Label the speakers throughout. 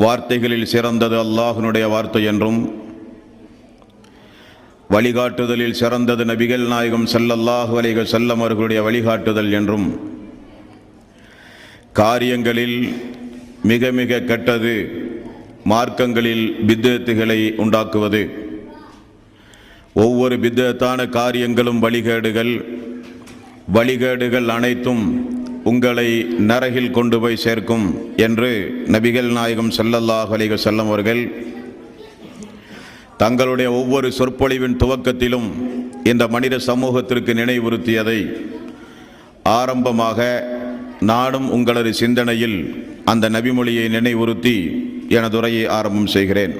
Speaker 1: வார்த்தைகளில் சிறந்தது அல்லாஹ்வினுடைய வார்த்தை என்றும், வழிகாட்டுதலில் சிறந்தது நபிகள் நாயகம் ஸல்லல்லாஹு அலைஹி வஸல்லம் அவர்களுடைய வழிகாட்டுதல் என்றும், காரியங்களில் மிக மிக கெட்டது மார்க்கங்களில் பித்அத்துகளை உண்டாக்குவது. ஒவ்வொரு பித்அத்தான காரியங்களும் வழிகேடுகள் அனைத்தும் உங்களை நரகில் கொண்டு போய் சேர்க்கும் என்று நபிகள் நாயகம் ஸல்லல்லாஹு அலைஹி வஸல்லம் அவர்கள் தங்களுடைய ஒவ்வொரு சொற்பொழிவின் துவக்கத்திலும் இந்த மனித சமூகத்திற்கு நினைவுறுத்தியதை ஆரம்பமாக நானும் உங்களது சிந்தனையில் அந்த நபிமொழியை நினைவுறுத்தி எனது உரையை ஆரம்பம் செய்கிறேன்.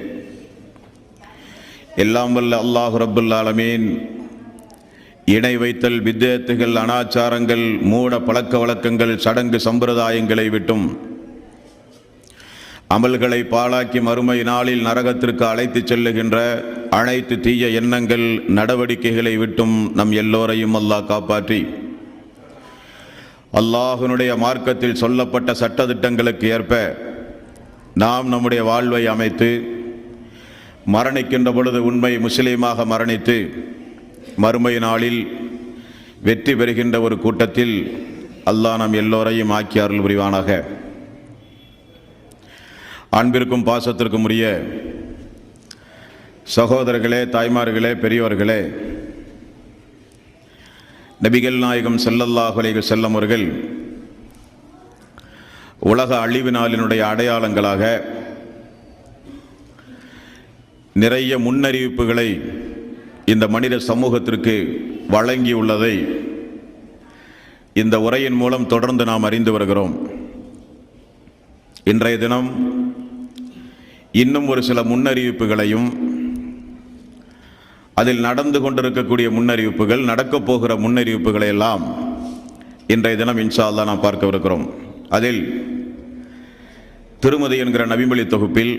Speaker 1: எல்லாம் வல்ல அல்லாஹ் ரப்புல் ஆலமீன் இணை வைத்தல், பித்அத்துகள், அனாச்சாரங்கள், மூட பழக்க வழக்கங்கள், சடங்கு சம்பிரதாயங்களை விட்டும் அமல்களை பாழாக்கி மறுமை நாளில் நரகத்திற்கு அழைத்து செல்லுகின்ற அனைத்து தீய எண்ணங்கள், நடவடிக்கைகளை விட்டும் நம் எல்லோரையும் அல்லாஹ் காப்பாற்றி அல்லாஹ்வினுடைய மார்க்கத்தில் சொல்லப்பட்ட சட்டதிட்டங்களுக்கு ஏற்ப நாம் நம்முடைய வாழ்வை அமைத்து மரணிக்கின்ற பொழுது உண்மை முஸ்லீமாக மரணித்து மறுமை நாளில் வெற்றி பெறுகின்ற ஒரு கூட்டத்தில் அல்லாஹ் நம் எல்லோரையும் ஆக்கி அருள் புரிவானாக. அன்பிற்கும் பாசத்திற்கும் உரிய சகோதரர்களே, தாய்மார்களே, பெரியவர்களே, நபிகள் நாயகம் ஸல்லல்லாஹு அலைஹி வஸல்லம் அவர்கள் உலக அழிவு நாளினுடைய அடையாளங்களாக நிறைய முன்னறிவிப்புகளை இந்த மனித சமூகத்திற்கு வழங்கியுள்ளதை இந்த உரையின் மூலம் தொடர்ந்து நாம் அறிந்து வருகிறோம். இன்றைய தினம் இன்னும் ஒரு சில முன்னறிவிப்புகளையும், அதில் நடந்து கொண்டிருக்கக்கூடிய முன்னறிவிப்புகள், நடக்கப் போகிற முன்னறிவிப்புகளை எல்லாம் இன்றைய தினம் இன்ஷா அல்லாஹ் நாம் பார்க்கவிருக்கிறோம். அதில் திருமதி என்கிற நபிமொழி தொகுப்பில்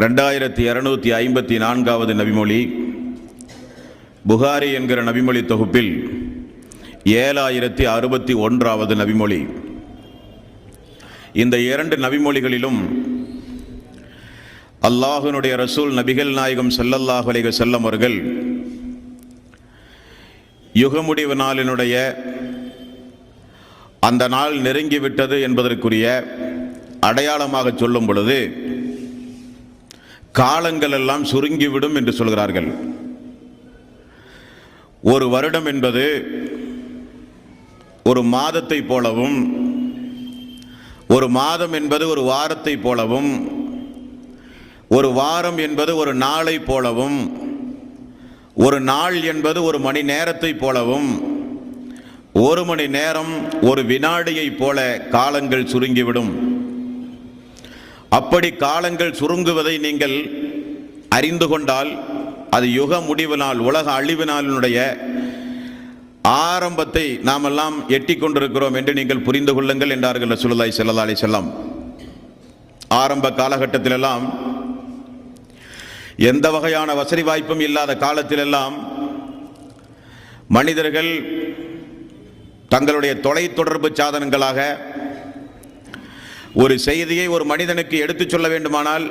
Speaker 1: 2254வது நபிமொழி, புகாரி என்கிற நபிமொழி தொகுப்பில் 7061வது நபிமொழி. இந்த இரண்டு நபிமொழிகளிலும் அல்லாஹ்வினுடைய ரசூல் நபிகள் நாயகம் ஸல்லல்லாஹு அலைஹி வஸல்லம் அவர்கள் யுகமுடிவு நாளினுடைய அந்த நாள் நெருங்கிவிட்டது என்பதற்குரிய அடையாளமாக சொல்லும் பொழுது காலங்கள் எல்லாம் சுருங்கிவிடும் என்று சொல்கிறார்கள். ஒரு வருடம் என்பது ஒரு மாதத்தை போலவும், ஒரு மாதம் என்பது ஒரு வாரத்தை போலவும், ஒரு வாரம் என்பது ஒரு நாளை போலவும், ஒரு நாள் என்பது ஒரு மணி நேரத்தை போலவும், ஒரு மணி நேரம் ஒரு வினாடியை போல காலங்கள் சுருங்கிவிடும். அப்படி காலங்கள் சுருங்குவதை நீங்கள் அறிந்து கொண்டால் அது யுக முடிவு நாள், உலக அழிவு நாளினுடைய ஆரம்பத்தை நாமெல்லாம் எட்டி கொண்டிருக்கிறோம் என்று நீங்கள் புரிந்து கொள்ளுங்கள் என்றார்கள் ரசூலுல்லாஹி ஸல்லல்லாஹு அலைஹி வஸல்லம். ஆரம்ப காலகட்டத்திலெல்லாம், எந்த வகையான வசதி வாய்ப்பும் இல்லாத காலத்திலெல்லாம் மனிதர்கள் தங்களுடைய தொலைத்தொடர்பு சாதனங்களாக ஒரு செய்தியை ஒரு மனிதனுக்கு எடுத்துச் சொல்ல வேண்டுமானால்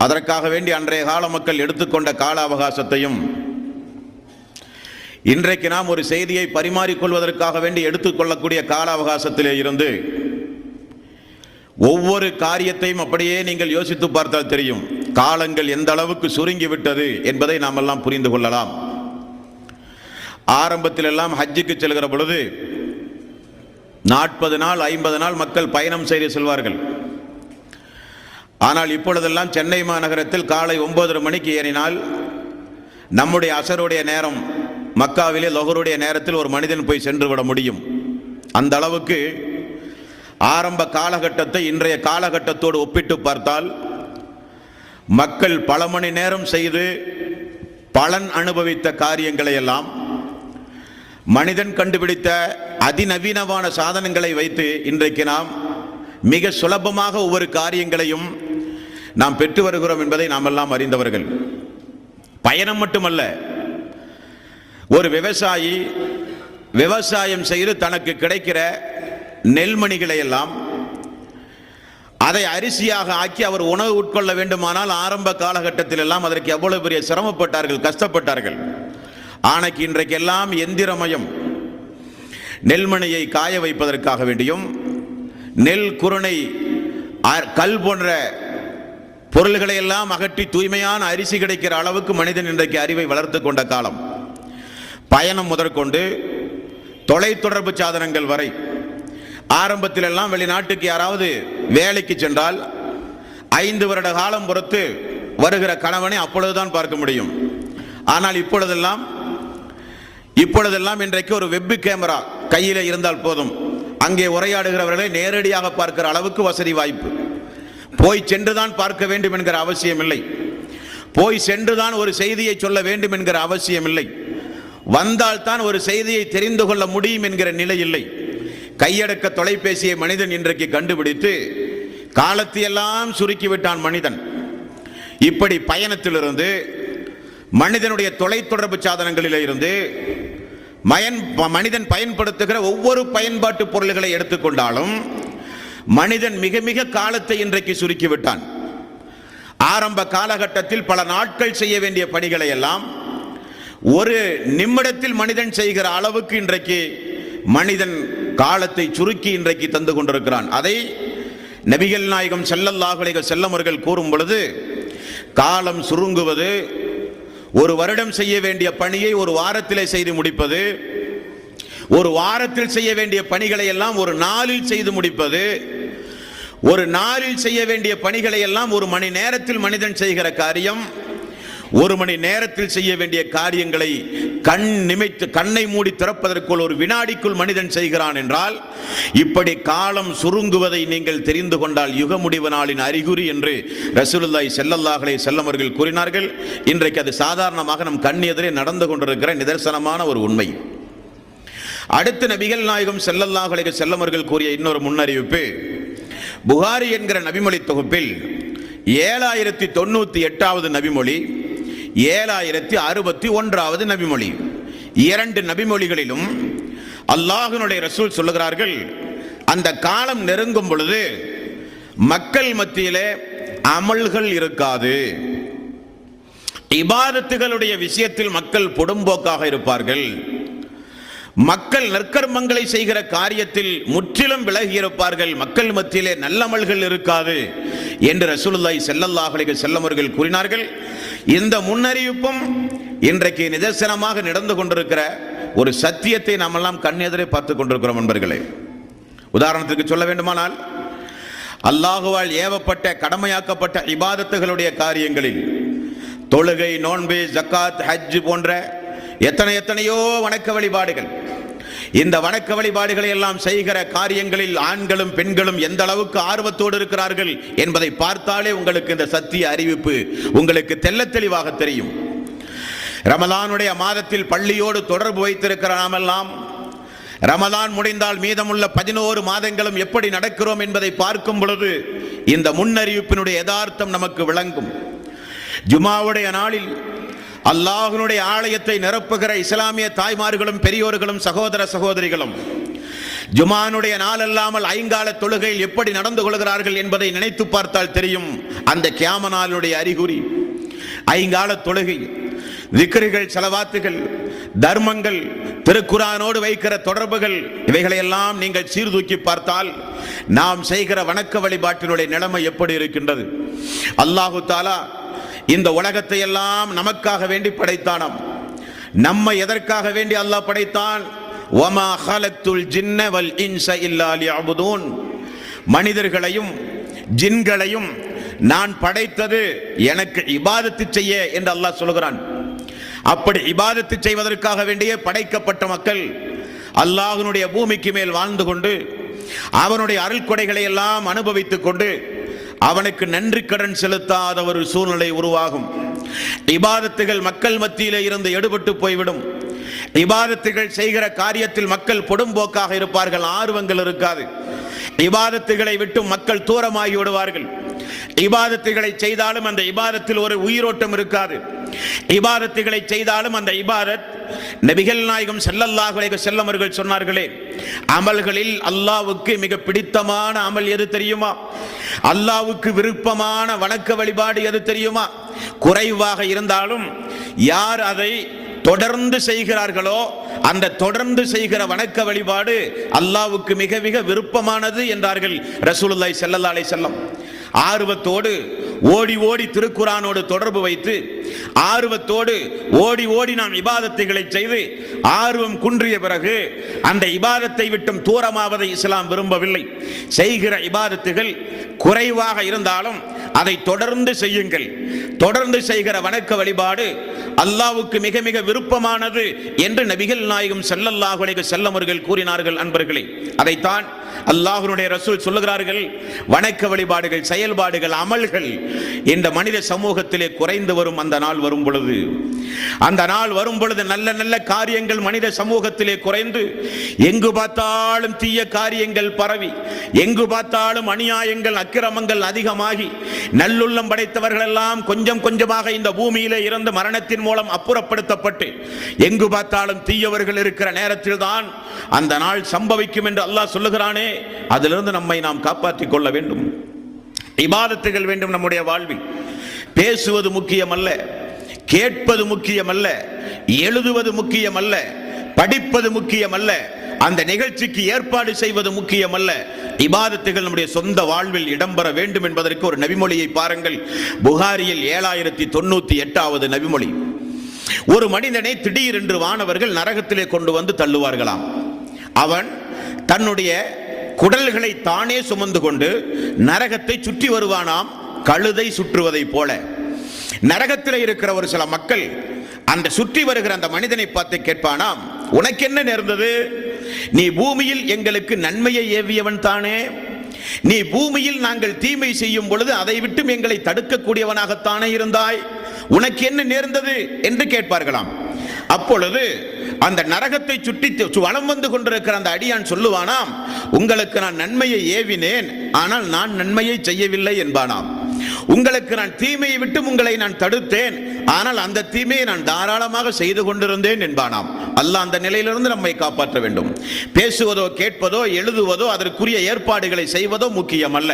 Speaker 1: அதற்காக வேண்டி அன்றைய கால மக்கள் எடுத்துக்கொண்ட கால அவகாசத்தையும், இன்றைக்கு நாம் ஒரு செய்தியை பரிமாறிக்கொள்வதற்காக வேண்டி எடுத்துக்கொள்ளக்கூடிய கால அவகாசத்திலே இருந்து ஒவ்வொரு காரியத்தையும் அப்படியே நீங்கள் யோசித்து பார்த்தால் தெரியும் காலங்கள் எந்த அளவுக்கு சுருங்கிவிட்டது என்பதை நாம் எல்லாம் புரிந்து கொள்ளலாம். ஆரம்பத்தில் எல்லாம் ஹஜ்ஜுக்கு செல்கிற பொழுது 40 நாள் 50 நாள் மக்கள் பயணம் செய்து செல்வார்கள். ஆனால் இப்பொழுதெல்லாம் சென்னை மாநகரத்தில் காலை 9:30 மணிக்கு ஏறினால் நம்முடைய அசருடைய நேரம், மக்காவிலே லொஹருடைய நேரத்தில் ஒரு மனிதன் போய் சென்று விட முடியும். அந்த அளவுக்கு ஆரம்ப காலகட்டத்தை இன்றைய காலகட்டத்தோடு ஒப்பிட்டு பார்த்தால் மக்கள் பல மணி நேரம் செய்து பலன் அனுபவித்த காரியங்களை எல்லாம் மனிதன் கண்டுபிடித்த அதிநவீனமான சாதனங்களை வைத்து இன்றைக்கு நாம் மிக சுலபமாக ஒவ்வொரு காரியங்களையும் நாம் பெற்று வருகிறோம் என்பதை நாம் எல்லாம் அறிந்தவர்கள். பயணம் மட்டுமல்ல, ஒரு விவசாயி விவசாயம் செய்து தனக்கு கிடைக்கிற நெல்மணிகளை எல்லாம் அதை அரிசியாக ஆக்கி அவர் உணவு உட்கொள்ள வேண்டுமானால் ஆரம்ப காலகட்டத்தில் எல்லாம் அதற்கு எவ்வளவு பெரிய சிரமப்பட்டார்கள், கஷ்டப்பட்டார்கள். ஆனைக்கு இன்றைக்கெல்லாம் எந்திரமயம். நெல்மணியை காய வைப்பதற்காக வேண்டியும் நெல் குருணை கல் போன்ற பொருள்களை எல்லாம் அகற்றி தூய்மையான அரிசி கிடைக்கிற அளவுக்கு மனிதன் இன்றைக்கு அறிவை வளர்த்து கொண்ட காலம். பயணம் முதற்கொண்டு தொலைத்தொடர்பு சாதனங்கள் வரை, ஆரம்பத்தில் எல்லாம் வெளிநாட்டுக்கு யாராவது வேலைக்கு சென்றால் 5 வருட காலம் பொறுத்து வருகிற கணவனை அப்பொழுதுதான் பார்க்க முடியும். ஆனால் இப்பொழுதெல்லாம் இன்றைக்கு ஒரு வெப் கேமரா கையில் இருந்தால் போதும், அங்கே உரையாடுகிறவர்களை நேரடியாக பார்க்கிற அளவுக்கு வசதி வாய்ப்பு. போய் சென்றுதான் பார்க்க வேண்டும் என்கிற அவசியம் இல்லை, போய் சென்றுதான் ஒரு செய்தியை சொல்ல வேண்டும் என்கிற அவசியம் இல்லை, வந்தால் தான் ஒரு செய்தியை தெரிந்து கொள்ள முடியும் என்கிற நிலை இல்லை. கையடக்க தொலைபேசியை மனிதன் இன்றைக்கு கண்டுபிடித்து காலத்தையெல்லாம் சுருக்கிவிட்டான் மனிதன். இப்படி பயணத்திலிருந்து, மனிதனுடைய தொலைத்தொடர்பு சாதனங்களில் இருந்து, மனிதன் பயன்படுத்துகிற ஒவ்வொரு பயன்பாட்டு பொருள்களை எடுத்துக்கொண்டாலும் மனிதன் மிக மிக காலத்தை இன்றைக்கு சுருக்கிவிட்டான். ஆரம்ப காலகட்டத்தில் பல நாட்கள் செய்ய வேண்டிய பணிகளை எல்லாம் ஒரு நிமிடத்தில் மனிதன் செய்கிற அளவுக்கு இன்றைக்கு மனிதன் காலத்தை சுருக்கி இன்றைக்கு தந்து கொண்டிருக்கிறான். அதை நபிகள் நாயகம் ஸல்லல்லாஹு அலைஹி வஸல்லம் அவர்கள் கூறும் பொழுது, காலம் சுருங்குவது, ஒரு வருடம் செய்ய வேண்டிய பணியை ஒரு வாரத்திலே செய்து முடிப்பது, ஒரு வாரத்தில் செய்ய வேண்டிய பணிகளை எல்லாம் ஒரு நாளில் செய்து முடிப்பது, ஒரு நாளில் செய்ய வேண்டிய பணிகளை எல்லாம் ஒரு மணி நேரத்தில் மனிதன் செய்கிற காரியம், ஒரு மணி நேரத்தில் செய்ய வேண்டிய காரியங்களை கண்ணை மூடி திறப்பதற்குள் ஒரு வினாடிக்குள் மனிதன் செய்கிறான் என்றால், இப்படி காலம் சுருங்குவதை நீங்கள் தெரிந்து கொண்டால் யுக முடிவு நாளின் அறிகுறி என்று ரசூலுல்லாஹி ஸல்லல்லாஹு அலைஹி வஸல்லம் அவர்கள் கூறினார்கள். இன்றைக்கு அது சாதாரணமாக நம் கண் எதிரே நடந்து கொண்டிருக்கிற நிதர்சனமான ஒரு உண்மை. அடுத்து நபிகள் நாயகம் ஸல்லல்லாஹு அலைஹி வஸல்லம் அவர்கள் கூறிய இன்னொரு முன்னறிவிப்பு, புகாரி என்கிற நபிமொழி தொகுப்பில் 7098வது நபிமொழி, 7061வது நபிமொழி, 2 நபிமொழிகளிலும் அல்லாஹ்வுடைய ரசூல் சொல்லுகிறார்கள், அந்த காலம் நெருங்கும் பொழுது மக்கள் மத்தியிலே அமல்கள் இருக்காது, இபாதத்துகளுடைய விஷயத்தில் மக்கள் பொடும்போக்காக இருப்பார்கள், மக்கள் நற்கர்மங்களை செய்கிற காரியத்தில் முற்றிலும் விலகி இருப்பார்கள், மக்கள் மத்தியிலே நல்லமல்கள் இருக்காது என்று ரசூலுல்லாஹி ஸல்லல்லாஹு அலைஹி வஸல்லம் அவர்கள் கூறினார்கள். இந்த முன்னறிவிப்பும் இன்றைக்கு நிதர்சனமாக நடந்து கொண்டிருக்கிற ஒரு சத்தியத்தை நாம் எல்லாம் கண்ணெதிரே பார்த்து கொண்டிருக்கிறோம் நண்பர்களே. உதாரணத்துக்கு சொல்ல வேண்டுமானால், அல்லாஹுவால் ஏவப்பட்ட கடமையாக்கப்பட்ட இபாதத்துகளுடைய காரியங்களில் தொழுகை, நோன்பு, ஜக்காத், ஹஜ் போன்ற எத்தனையோ வணக்க வழிபாடுகள், இந்த வணக்க வழிபாடுகளை எல்லாம் செய்கிற காரியங்களில் ஆண்களும் பெண்களும் எந்த அளவுக்கு ஆர்வத்தோடு இருக்கிறார்கள் என்பதை பார்த்தாலே உங்களுக்கு இந்த சத்திய அறிவிப்பு உங்களுக்கு தெள்ளத் தெளிவாக தெரியும். ரமலானுடைய மாதத்தில் பள்ளியோடு தொடர்பு வைத்திருக்கிற நாமெல்லாம் ரமலான் முடிந்தால் மீதமுள்ள 11 மாதங்களும் எப்படி நடக்கிறோம் என்பதை பார்க்கும் பொழுது இந்த முன்னறிவிப்பினுடைய யதார்த்தம் நமக்கு விளங்கும். ஜுமாவுடைய நாளில் அல்லாஹ்வுடைய ஆலயத்தை நிரப்புகிற இஸ்லாமிய தாய்மார்களும் பெரியோர்களும் சகோதர சகோதரிகளும் ஜுமானுடைய நாள் அல்லாமல் ஐங்கால தொழுகையில் எப்படி நடந்து கொள்கிறார்கள் என்பதை நினைத்து பார்த்தால் தெரியும் அந்த கியாம நாளுடைய அறிகுறி. ஐங்கால தொழுகை, திக்ருகள், ஸலவாத்துகள், தர்மங்கள், திருக்குர்ஆனோடு வைக்கிற தொடர்புகள், இவைகளையெல்லாம் நீங்கள் சீர்தூக்கி பார்த்தால் நாம் செய்கிற வணக்க வழிபாட்டினுடைய நிலைமை எப்படி இருக்கின்றது. அல்லாஹு தஆலா இந்த உலகத்தை எல்லாம் நமக்காக வேண்டி படைத்தானாம். நம்மை எதற்காக வேண்டி அல்லாஹ் படைத்தான்? வமா ஹலக்துல் ஜின்ன வல் இன்ஸ இல்லா லியஅபுதூன், மனிதர்களையும் ஜின்களையும் நான் படைத்தது எனக்கு இபாதத்து செய்ய என்று அல்லாஹ் சொல்கிறான். அப்படி இபாதத்து செய்வதற்காக வேண்டியே படைக்கப்பட்ட மக்கள் அல்லாஹ்வுடைய பூமிக்கு மேல் வாழ்ந்து கொண்டு அவனுடைய அருள்கொடைகளை எல்லாம் அனுபவித்துக் கொண்டு அவனுக்கு நன்றி கடன் செலுத்தாத ஒரு சூழ்நிலை உருவாகும். இபாதத்துகள் மக்கள் மத்தியிலே இருந்து எடுபட்டு போய்விடும். இபாதத்துகள் செய்கிற காரியத்தில் மக்கள் பொடும்போக்காக இருப்பார்கள், ஆர்வங்கள் இருக்காது. இபாதத்துகளை விட்டு மக்கள் தூரமாகி விடுவார்கள். இபாதத்துகளை செய்தாலும் அந்த இபாதத்தில் ஒரு உயிரோட்டம் இருக்காது. இபாதத்துகளை செய்தாலும் அந்த இபாதத், நபிகள் நாயகம் ஸல்லல்லாஹு அலைஹி வஸல்லம் அவர்கள் சொன்னார்களே, அமல்களில் அல்லாஹ்வுக்கு மிக பிடித்தமான அமல் எது தெரியுமா? அல்லாஹ்வுக்கு விருப்பமான வணக்க வழிபாடு எது தெரியுமா? குறைவாக இருந்தாலும் யார் அதை தொடர்ந்து செய்கிறார்களோ அந்த தொடர்ந்து செய்கிற வணக்க வழிபாடு அல்லாஹ்வுக்கு மிக மிக விருப்பமானது என்றார்கள் ரசூலுல்லாஹி ஸல்லல்லாஹு அலைஹி வஸல்லம். ஆர்வத்தோடு ஓடி ஓடி திருக்குரானோடு தொடர்பு வைத்து, ஆர்வத்தோடு ஓடி ஓடி நாம் இபாதத்துகளை செய்து ஆர்வம் குன்றிய பிறகு அந்த இபாதத்தை விட்டும் தூரமாவதை இஸ்லாம் விரும்பவில்லை. செய்கிற இபாதத்துகள் குறைவாக இருந்தாலும் அதை தொடர்ந்து செய்யுங்கள். தொடர்ந்து செய்கிற வணக்க வழிபாடு அல்லாஹ்வுக்கு மிக மிக விருப்பமானது என்று நபிகள் நாயகம் ஸல்லல்லாஹு அலைஹி வஸல்லம் அவர்கள் கூறினார்கள். அன்பர்களே, அதைத்தான் அல்லாஹ்வுடைய ரசூல் சொல்லுகிறார்கள். வணக்க வழிபாடுகள், செயல்பாடுகள், அமல்கள் இந்த மனித சமூகத்திலே குறைந்து வரும் அந்த நாள் வரும் பொழுது, அந்த நாள் வரும் பொழுது நல்ல நல்ல காரியங்கள் மனித சமூகத்திலே குறைந்து எங்கு பார்த்தாலும் தீய காரியங்கள் பரவி, எங்கு பார்த்தாலும் அநியாயங்கள், அக்கிரமங்கள் அதிகமாகி நல்லுள்ளம் படைத்தவர்கள் எல்லாம் கொஞ்சம் கொஞ்சமாக இந்த பூமியிலே இருந்து மரணத்தின் மூலம் அப்புறப்படுத்தப்பட்டு எங்கு பார்த்தாலும் தீயவர்கள் இருக்கிற நேரத்தில் தான் அந்த நாள் சம்பவிக்கும் என்று அல்லாஹ் சொல்லுகிறானே, அதிலிருந்து நம்மை நாம் காப்பாற்றிக் கொள்ள வேண்டும். இபாதத்துகள் வேண்டும் நம்முடைய வாழ்வில். பேசுவது முக்கியமல்ல, கேட்பது முக்கியமல்ல, எழுதுவது முக்கியமல்ல, படிப்பது முக்கியமல்ல, அந்த நிகழ்ச்சிக்கு ஏற்பாடு செய்வது முக்கியமல்ல. இபாதத்துகள் நம்முடைய சொந்த வாழ்வில் இடம்பெற வேண்டும் என்பதற்கு ஒரு நபிமொழியை பாருங்கள். புகாரியில் 7098வது நபிமொழி. ஒரு மனிதனை திடீரென்று வானவர்கள் நரகத்திலே கொண்டு வந்து தள்ளுவார்களாம். அவன் தன்னுடைய குடல்களை தானே சுமந்து கொண்டு நரகத்தை சுற்றி வருவானாம், கழுதை சுற்றுவதை போல. நரகத்தில் இருக்கிற ஒரு சில மக்கள் அந்த சுற்றி வருகிற அந்த மனிதனை பார்த்து கேட்பானாம், உனக்கு என்ன நேர்ந்தது? நீ பூமியில் எங்களுக்கு நன்மையை ஏவியவன் தானே. நீ பூமியில் நாங்கள் தீமை செய்யும் பொழுது அதை விட்டும் எங்களை தடுக்கக்கூடியவனாகத்தானே இருந்தாய். உனக்கு என்ன நேர்ந்தது என்று கேட்பார்களாம். அப்பொழுது அந்த நரகத்தை சுற்றி வலம் வந்து கொண்டிருக்கிற அந்த அடியான் சொல்லுவானாம், உங்களுக்கு நான் நன்மையை ஏவினேன், ஆனால் நான் நன்மையை செய்யவில்லை என்பானாம். உங்களுக்கு நான் தீமையை விட்டு உங்களை நான் தடுத்தேன், ஆனால் அந்த தீமையை நான் தாராளமாக செய்து கொண்டிருந்தேன் என்பானாம். அல்லாஹ் அந்த நிலையிலிருந்து நம்மை காப்பாற்ற வேண்டும். பேசுவதோ கேட்பதோ எழுதுவதோ அதற்குரிய ஏற்பாடுகளை செய்வதோ முக்கியம் அல்ல.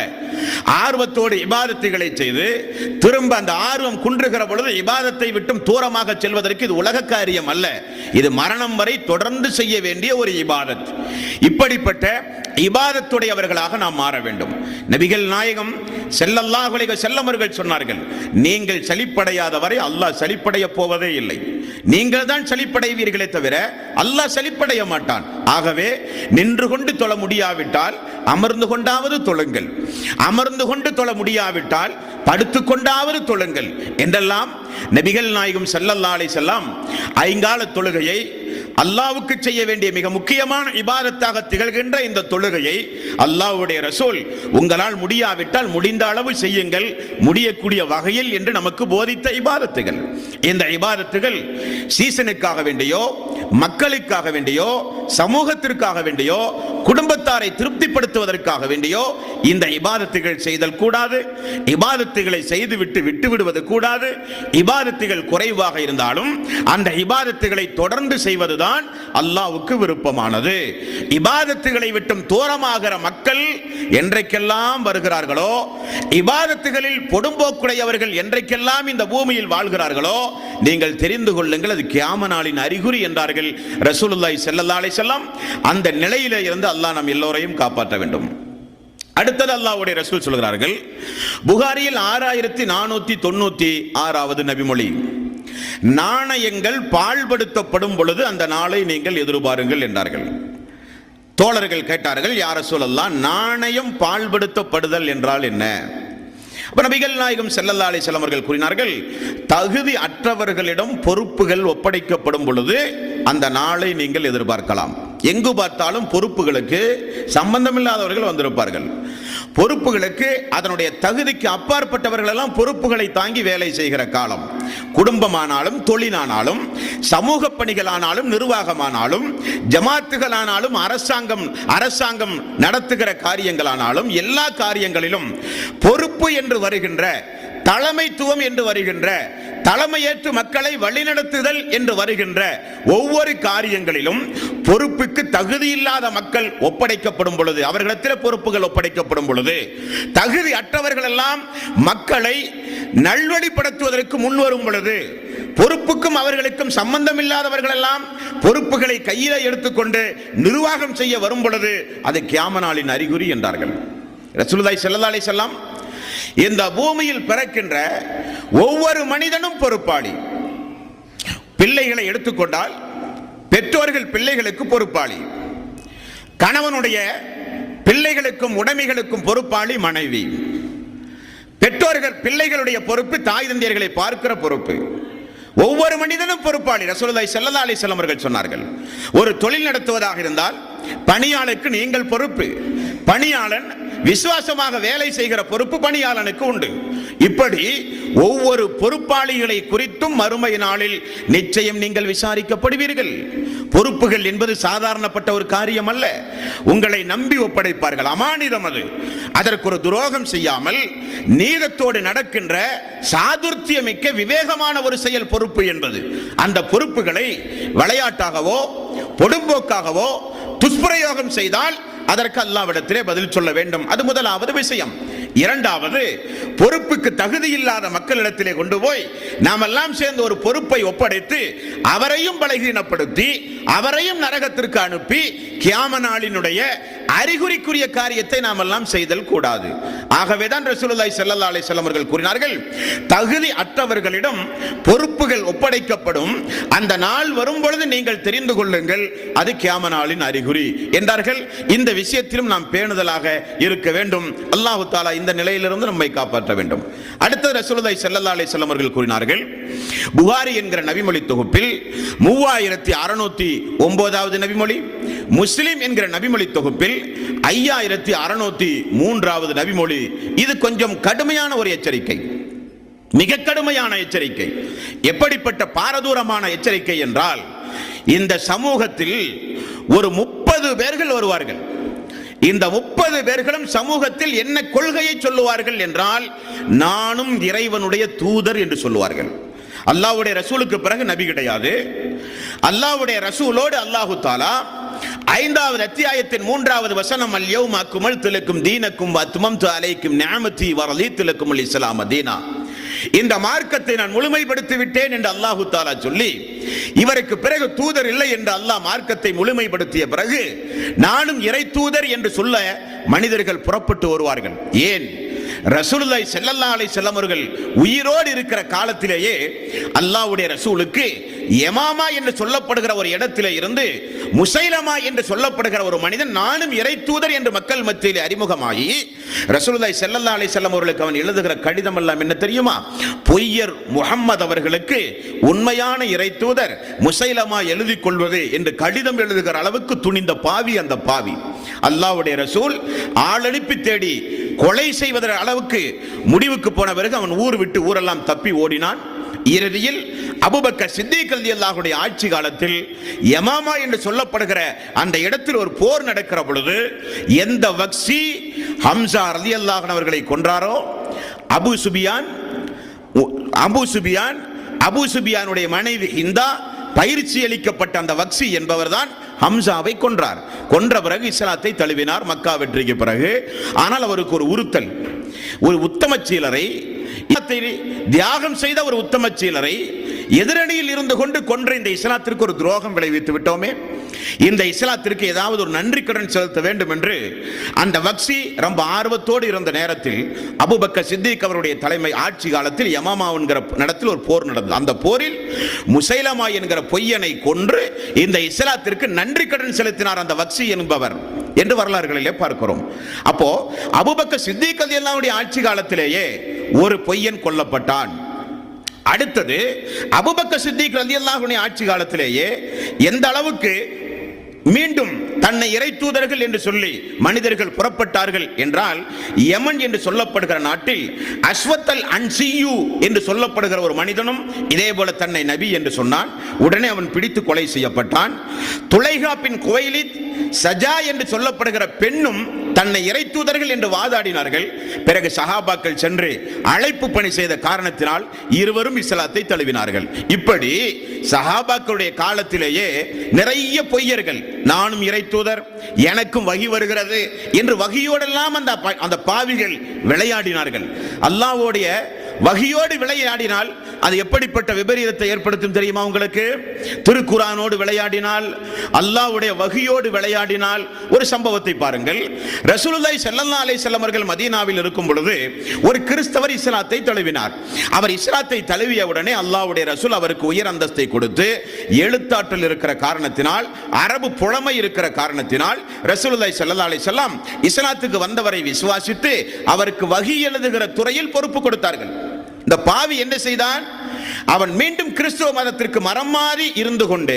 Speaker 1: ஆர்வத்தோடு இபாதத்துகளை செய்து திரும்ப அந்த ஆர்வம் குன்றுகிற பொழுது இபாதத்தை விட்டும் தூரமாக செல்வதற்கு இது உலக காரியம் அல்ல. இது மரணம் வரை தொடர்ந்து செய்ய வேண்டிய ஒரு இபாதத். இப்படிப்பட்ட இபாதத்துடையவர்களாக நாம் மாற வேண்டும். நபிகள் நாயகம் ஸல்லல்லாஹு அலைஹி வஸல்லம் அவர்கள் சொன்னார்கள், நீங்கள் சலிப்படையாத வரை அல்லாஹ் சலிப்படைய போவதே இல்லை. நீங்கள் தான் சலிப்படைவீர்களே தவிர அல்லாஹ் சலிப்படைய மாட்டான். ஆகவே நின்று கொண்டு தொழ முடியாவிட்டால் அமர்ந்து கொண்டாவது தொழுங்கள், அமர்ந்து கொண்டு தொழ முடியாவிட்டால் படுத்துக் கொண்டாவது தொழுங்கள் என்றெல்லாம் நபிகள் நாயகம் ஸல்லல்லாஹு அலைஹி வஸல்லம் ஐங்கால தொழுகையை அல்லாஹ்வுக்கு செய்ய வேண்டிய மிக முக்கியமான இபாதத்தாக திகழ்கின்ற இந்த தொழுகையை அல்லாஹ்வுடைய ரசூல் உங்களால் முடியாவிட்டால் முடிந்த அளவு செய்யுங்கள், முடியக்கூடிய வகையில் என்று நமக்கு போதித்த இபாதத்துகள். இந்த இபாதத்துகள் சீசனுக்காக வேண்டியோ, மக்களுக்காக வேண்டியோ, சமூகத்திற்காக வேண்டியோ, குடும்பத்தாரை திருப்திப்படுத்துவதற்காக வேண்டியோ இந்த இபாதத்துகள் செய்தல் கூடாது. இபாதத்துகளை செய்துவிட்டு விட்டு விடுவது கூடாது. இபாதத்துகள் குறைவாக இருந்தாலும் அந்த இபாதத்துகளை தொடர்ந்து செய்வதுதான் அல்லாஹ்வுக்கு விருப்பமானது. இபாதத்துகளை விட்டும் தூரமாகிற மக்கள் என்றைக்கெல்லாம் வருகிறார்களோ, இபாதத்துகளில் பொடும்போக்குடையவர்கள் என்றைக்கெல்லாம் இந்த பூமியில் வாழ்கிறார்களோ, நீங்கள் தெரிந்து கொள்ளுங்கள், அது கியாம நாளின் அறிகுறி என்றார்கள் ரசூலுல்லாஹி ஸல்லல்லாஹு அலைஹி வஸல்லம். அந்த நிலையிலே இருந்து அல்லாஹ் நம் எல்லோரையும் காப்பாற்ற வேண்டும். அடுத்தது அல்லாஹ்வுடைய ரசூல் சொல்கிறார்கள், புகாரியில் 6496வது நபிமொழி, நாணயங்கள் பாழ்படுத்தப்படும் பொழுது அந்த நாளை நீங்கள் எதிர்பாருங்கள் என்றார்கள். தோழர்கள் கேட்டார்கள், யா ரசூலல்லாஹ், நாணயம் பாழ்படுத்தப்படுதல் என்றால் என்ன? நபிகள் நாயகம் ஸல்லல்லாஹு அலைஹி வஸல்லம் அவர்கள் கூறினார்கள், தகுதி அற்றவர்களிடம் பொறுப்புகள் ஒப்படைக்கப்படும் பொழுது அந்த நாளை நீங்கள் எதிர்பார்க்கலாம். எங்கு பார்த்தாலும் பொறுப்புகளுக்கு சம்பந்தமில்லாதவர்கள் வந்திருப்பார்கள். பொறுப்புகளுக்கு அதனுடைய தகுதிக்கு அப்பாற்பட்டவர்கள் எல்லாம் பொறுப்புகளை தாங்கி வேலை செய்கிற காலம். குடும்பமானாலும், தொழிலானாலும், சமூக பணிகளானாலும், நிர்வாகமானாலும், ஜமாத்துகளானாலும், அரசாங்கம் நடத்துகிற காரியங்களானாலும், எல்லா காரியங்களிலும் பொறுப்பு பொறுப்பு என்று வருகின்ற, தலைமைத்துவம் என்று வருகின்ற, தலைமையேற்று மக்களை வழிநடத்துதல் என்று வருகின்ற ஒவ்வொரு காரியங்களிலும் பொறுப்புக்கு தகுதியில்லாத மக்கள் ஒப்படைக்கப்படும் பொழுது, அவர்களிடத்தில் பொறுப்புகள் ஒப்படைக்கப்படும் பொழுது, தகுதி அற்றவர்கள் எல்லாம் மக்களை நல்வழிப்படுத்துவதற்கு முன்வரும் பொழுது, பொறுப்புக்கும் அவர்களுக்கும் சம்பந்தம் இல்லாதவர்கள் எல்லாம் பொறுப்புகளை கையில எடுத்துக்கொண்டு நிர்வாகம் செய்ய வரும் பொழுது அது கியாம நாளின் அறிகுறி என்றார்கள் ரசூலுல்லாஹி ஸல்லல்லாஹு அலைஹி வஸல்லம். இந்த பூமியில் பிறக்கின்ற ஒவ்வொரு மனிதனும் பொறுப்பாளி. பிள்ளைகளை எடுத்துக்கொண்டால் பெற்றோர்கள் பிள்ளைகளுக்கு பொறுப்பாளி, கணவனுடைய பிள்ளைகளுக்கும் உடைமைகளுக்கும் பொறுப்பாளி மனைவி, பெற்றோர்கள் பிள்ளைகளுடைய பொறுப்பு தாய் தந்தையர்களை பார்க்கிற பொறுப்பு. ஒவ்வொரு மனிதனும் பொறுப்பாளி. ரசூலுல்லாஹி ஸல்லல்லாஹு அலைஹி வஸல்லம் அவர்கள் சொன்னார்கள், ஒரு தொழில் நடத்துவதாக இருந்தால் பணியாளருக்கு நீங்கள் பொறுப்பு, பணியாளன் விசுவாசமாக வேலை செய்கிற பொறுப்பு பணியாளனுக்கு உண்டு. இப்படி ஒவ்வொரு பொறுப்பாளிகளை குறித்தும் மறுமை நாளில் நிச்சயம் நீங்கள் விசாரிக்கப்படுவீர்கள். பொறுப்புகள் என்பது சாதாரணப்பட்ட ஒரு காரியம் அல்ல. உங்களை நம்பி ஒப்படைப்பார்கள், அமானிதம் அது. அதற்கு ஒரு துரோகம் செய்யாமல் நீதத்தோடு நடக்கின்ற சாதுர்த்தியமிக்க விவேகமான ஒரு செயல் பொறுப்பு என்பது. அந்த பொறுப்புகளை விளையாட்டாகவோ பொடும்போக்காகவோ துஷ்பிரயோகம் செய்தால் அதற்கு அல்லாஹ்விடத்திலே பதில் சொல்ல வேண்டும். அது முதலாவது விஷயம். இரண்டாவது, பொறுப்புக்கு தகுதி இல்லாத மக்களிடத்திலே கொண்டு போய் நாம் எல்லாம் சேர்ந்து ஒரு பொறுப்பை ஒப்படைத்து அவரையும் பலகீனப்படுத்தி அவரையும் நரகத்திற்கு அனுப்பி கியாம நாளினுடைய அறிகுறிக்குரிய காரியத்தை நாம் எல்லாம் செய்தல் கூடாது. ஆகவேதான் ரசூலுல்லாஹி ஸல்லல்லாஹு அலைஹி வஸல்லம் அவர்கள் கூறினார்கள், தகுதி அற்றவர்களிடம் பொறுப்புகள் ஒப்படைக்கப்படும், அந்த நாள் வரும் பொழுது நீங்கள் தெரிந்து கொள்ளுங்கள், அது கியாம நாளின் அறிகுறி என்றார்கள். இந்த விஷயத்திலும் நாம் பேணுதலாக இருக்க வேண்டும். அல்லாஹ் தஆலா இந்த நிலையிலிருந்து நம்மை காப்பாற்ற வேண்டும். அடுத்தது ரசூலுல்லாஹி ஸல்லல்லாஹு அலைஹி வஸல்லம் அவர்கள் கூறினார்கள், புகாரி என்கிற நபிமொழி தொகுப்பில் 3609வது நபிமொழி, முஸ்லிம் என்கிற நபிமொழி தொகுப்பில் 5603வது நபிமொழி. இது கொஞ்சம் கடுமையான ஒரு எச்சரிக்கை, மிக கடுமையான எச்சரிக்கை. எப்படிப்பட்ட பாரதூரமான எச்சரிக்கை என்றால், இந்த சமூகத்தில் ஒரு 30 பேர்கள் வருவார்கள். இந்த 30 பேர்களும் சமூகத்தில் என்ன கொள்கையை சொல்லுவார்கள் என்றால், நானும் இறைவனுடைய தூதர் என்று சொல்லுவார்கள். அல்லாஹ்வுடைய ரசூலுக்கு பிறகு நபி கிடையாது. அல்லாஹ்வுடைய ரசூலோடு அல்லாஹு தஆலா 5வது அத்தியாயத்தின் 3வது வசனம், அல் யௌம அக்மல்து லக்கும் தீனக்கும் வ அத்மம்து அலைக்கும் நிஅமதி வ ரலீது லக்கும் அல் இஸ்லாம தீனா, இந்த மார்க்கத்தை நான் முழுமைப்படுத்தி விட்டேன் என்று அல்லாஹு தஆலா சொல்லி, இவருக்கு பிறகு தூதர் இல்லை என்று அல்லாஹ் மார்க்கத்தை முழுமைப்படுத்திய பிறகு நானும் இறை தூதர் என்று சொல்ல மனிதர்கள் புறப்பட்டு வருவார்கள். ஏன்? ரசூலுல்லாஹி ஸல்லல்லாஹு அலைஹி வஸல்லம் அவர்கள் உயிரோடு இருக்கிற காலத்திலேயே அல்லாஹ்வுடைய ரசூலுக்கு யமாமா என்று சொல்லப்படுகிற ஒரு இடத்திலே இருந்து முசைலமா என்று சொல்லப்படுகிற ஒரு மனிதன் நானும் இறை தூதர் என்று மக்கள் மத்தியிலே அறிமுகமாகி, ரசூலுல்லாஹி ஸல்லல்லாஹு அலைஹி வஸல்லம் அவர்களுக்கு அவன் எழுதுகிற கடிதம் எல்லாம் என்ன தெரியுமா? பொய்யர் முஹம்மது அவர்களுக்கு உண்மையான இறை தூதர் முசைலமா எழுதி கொள்வது என்று கடிதம் எழுதுகிற அளவுக்கு துணிந்த பாவி அந்த பாவி. அல்லாஹ்வுடைய ரசூல் ஆள் அனுப்பி தேடி கொலை செய்வதற்கு அளவுக்கு முடிவுக்கு போன பிறகு அவன் ஊர் விட்டு ஊரெல்லாம் தப்பி ஓடினான். இறுதியில் அபூபக்கர் சித்தீக் ரலியல்லாஹுடைய ஆட்சி காலத்தில் யமாமா என்று சொல்லப்படுகிற அந்த இடத்தில் ஒரு போர் நடக்கிற பொழுது எந்த வக்சி ஹம்சா ரலியல்லாஹு அவர்களை கொன்றாரோ, அபூ சுபியானுடைய மனைவி ஹிந்தா பயிற்சி அளிக்கப்பட்ட அந்த வக்சி என்பவர் தான் ஹம்சாவை கொன்றார். கொன்ற பிறகு இஸ்லாத்தை தழுவினார் மக்கா வெற்றிக்கு பிறகு. ஆனால் அவருக்கு ஒரு உறுத்தல், ஒரு உத்தம சீலரை, தியாகம் செய்த ஒரு உத்தம சீலரை எதிரணியில் இருந்து கொண்டு கொன்ற இந்த இஸ்லாத்திற்கு ஒரு துரோகம் விளைவித்து விட்டோமே, இந்த இஸ்லாத்திற்கு ஏதாவது ஒரு நன்றி கடன் செலுத்த வேண்டும் என்று அந்த வக்சி ரொம்ப ஆர்வத்தோடு இருந்த நேரத்தில் அபூபக்கர் சித்திக் அவருடைய தலைமை ஆட்சி காலத்தில் யமாமா என்கிற இடத்தில் ஒரு போர் நடந்தது. அந்த போரில் முசைலமா என்கிற பொய்யனை கொன்று இந்த இஸ்லாத்திற்கு நன்றி கடன் செலுத்தினார் அந்த வக்சி என்பவர் என்று வரலாறுகளிலே பார்க்கிறோம். அப்போ அபூபக்கர் சித்திக் ரலியல்லாஹுடைய ஆட்சி காலத்திலேயே ஒரு பொய்யன் கொல்லப்பட்டான். அடுத்தது அபூபக்கர் சித்திக் ரலியல்லாஹுடைய ஆட்சி காலத்திலேயே எந்த அளவுக்கு மீண்டும் தன்னை இறை தூதர்கள் என்று சொல்லி மனிதர்கள் புறப்பட்டார்கள் என்றால், யமன் என்று சொல்லப்படுகிற நாட்டில் அஸ்வத் அல் அன்சியு என்று சொல்லப்படுகிற ஒரு மனிதனும் இதே போல தன்னை நபி என்று சொன்னான். உடனே அவன் பிடித்து கொலை செய்யப்பட்டான். துலைகா பின் குவைலித் சஜா என்று சொல்லப்படுகிற பெண்ணும் தன்னை இறை தூதர்கள் என்று வாதாடினார்கள். பிறகு சஹாபாக்கள் சென்று அழைப்பு பணி செய்த காரணத்தினால் இருவரும் இஸ்லாத்தை தழுவினார்கள். இப்படி சஹாபாக்களுடைய காலத்திலேயே நிறைய பொய்யர்கள், நானும் இறை தூதர், எனக்கும் வகி வருகிறது என்று வகியோடெல்லாம் அந்த பாவிகள் விளையாடினார்கள். அல்லாஹ்வுடைய வகியோடு விளையாடினால் அது எப்படிப்பட்ட விபரீதத்தை ஏற்படுத்தும் தெரியுமா உங்களுக்கு? திருக்குரானோடு விளையாடினால், அல்லாஹ்வுடைய வகியோடு விளையாடினால். ஒரு சம்பவத்தை பாருங்கள். ரசூலுல்லாஹி ஸல்லல்லாஹு அலைஹி வஸல்லம் அவர்கள் மதீனாவில் இருக்கும் பொழுது ஒரு கிறிஸ்தவர் இஸ்லாத்தை தழுவினார். அவர் இஸ்லாத்தை தழுவிய உடனே அல்லாஹ்வுடைய ரசூல் அவருக்கு உயர் அந்தஸ்தை கொடுத்து, எழுத்தாற்றல் இருக்கிற காரணத்தினால், அரபு புலமை இருக்கிற காரணத்தினால் ரசூலுல்லாஹி ஸல்லல்லாஹு அலைஹி வஸல்லம் இஸ்லாத்துக்கு வந்தவரை விசுவாசித்து அவருக்கு வகி எழுதுகிற துறையில் பொறுப்பு கொடுத்தார்கள். இந்த பாவி என்ன செய்தான்? அவன் மீண்டும் கிறிஸ்துவ மதத்திற்கு மரம் மாறி இருந்து கொண்டு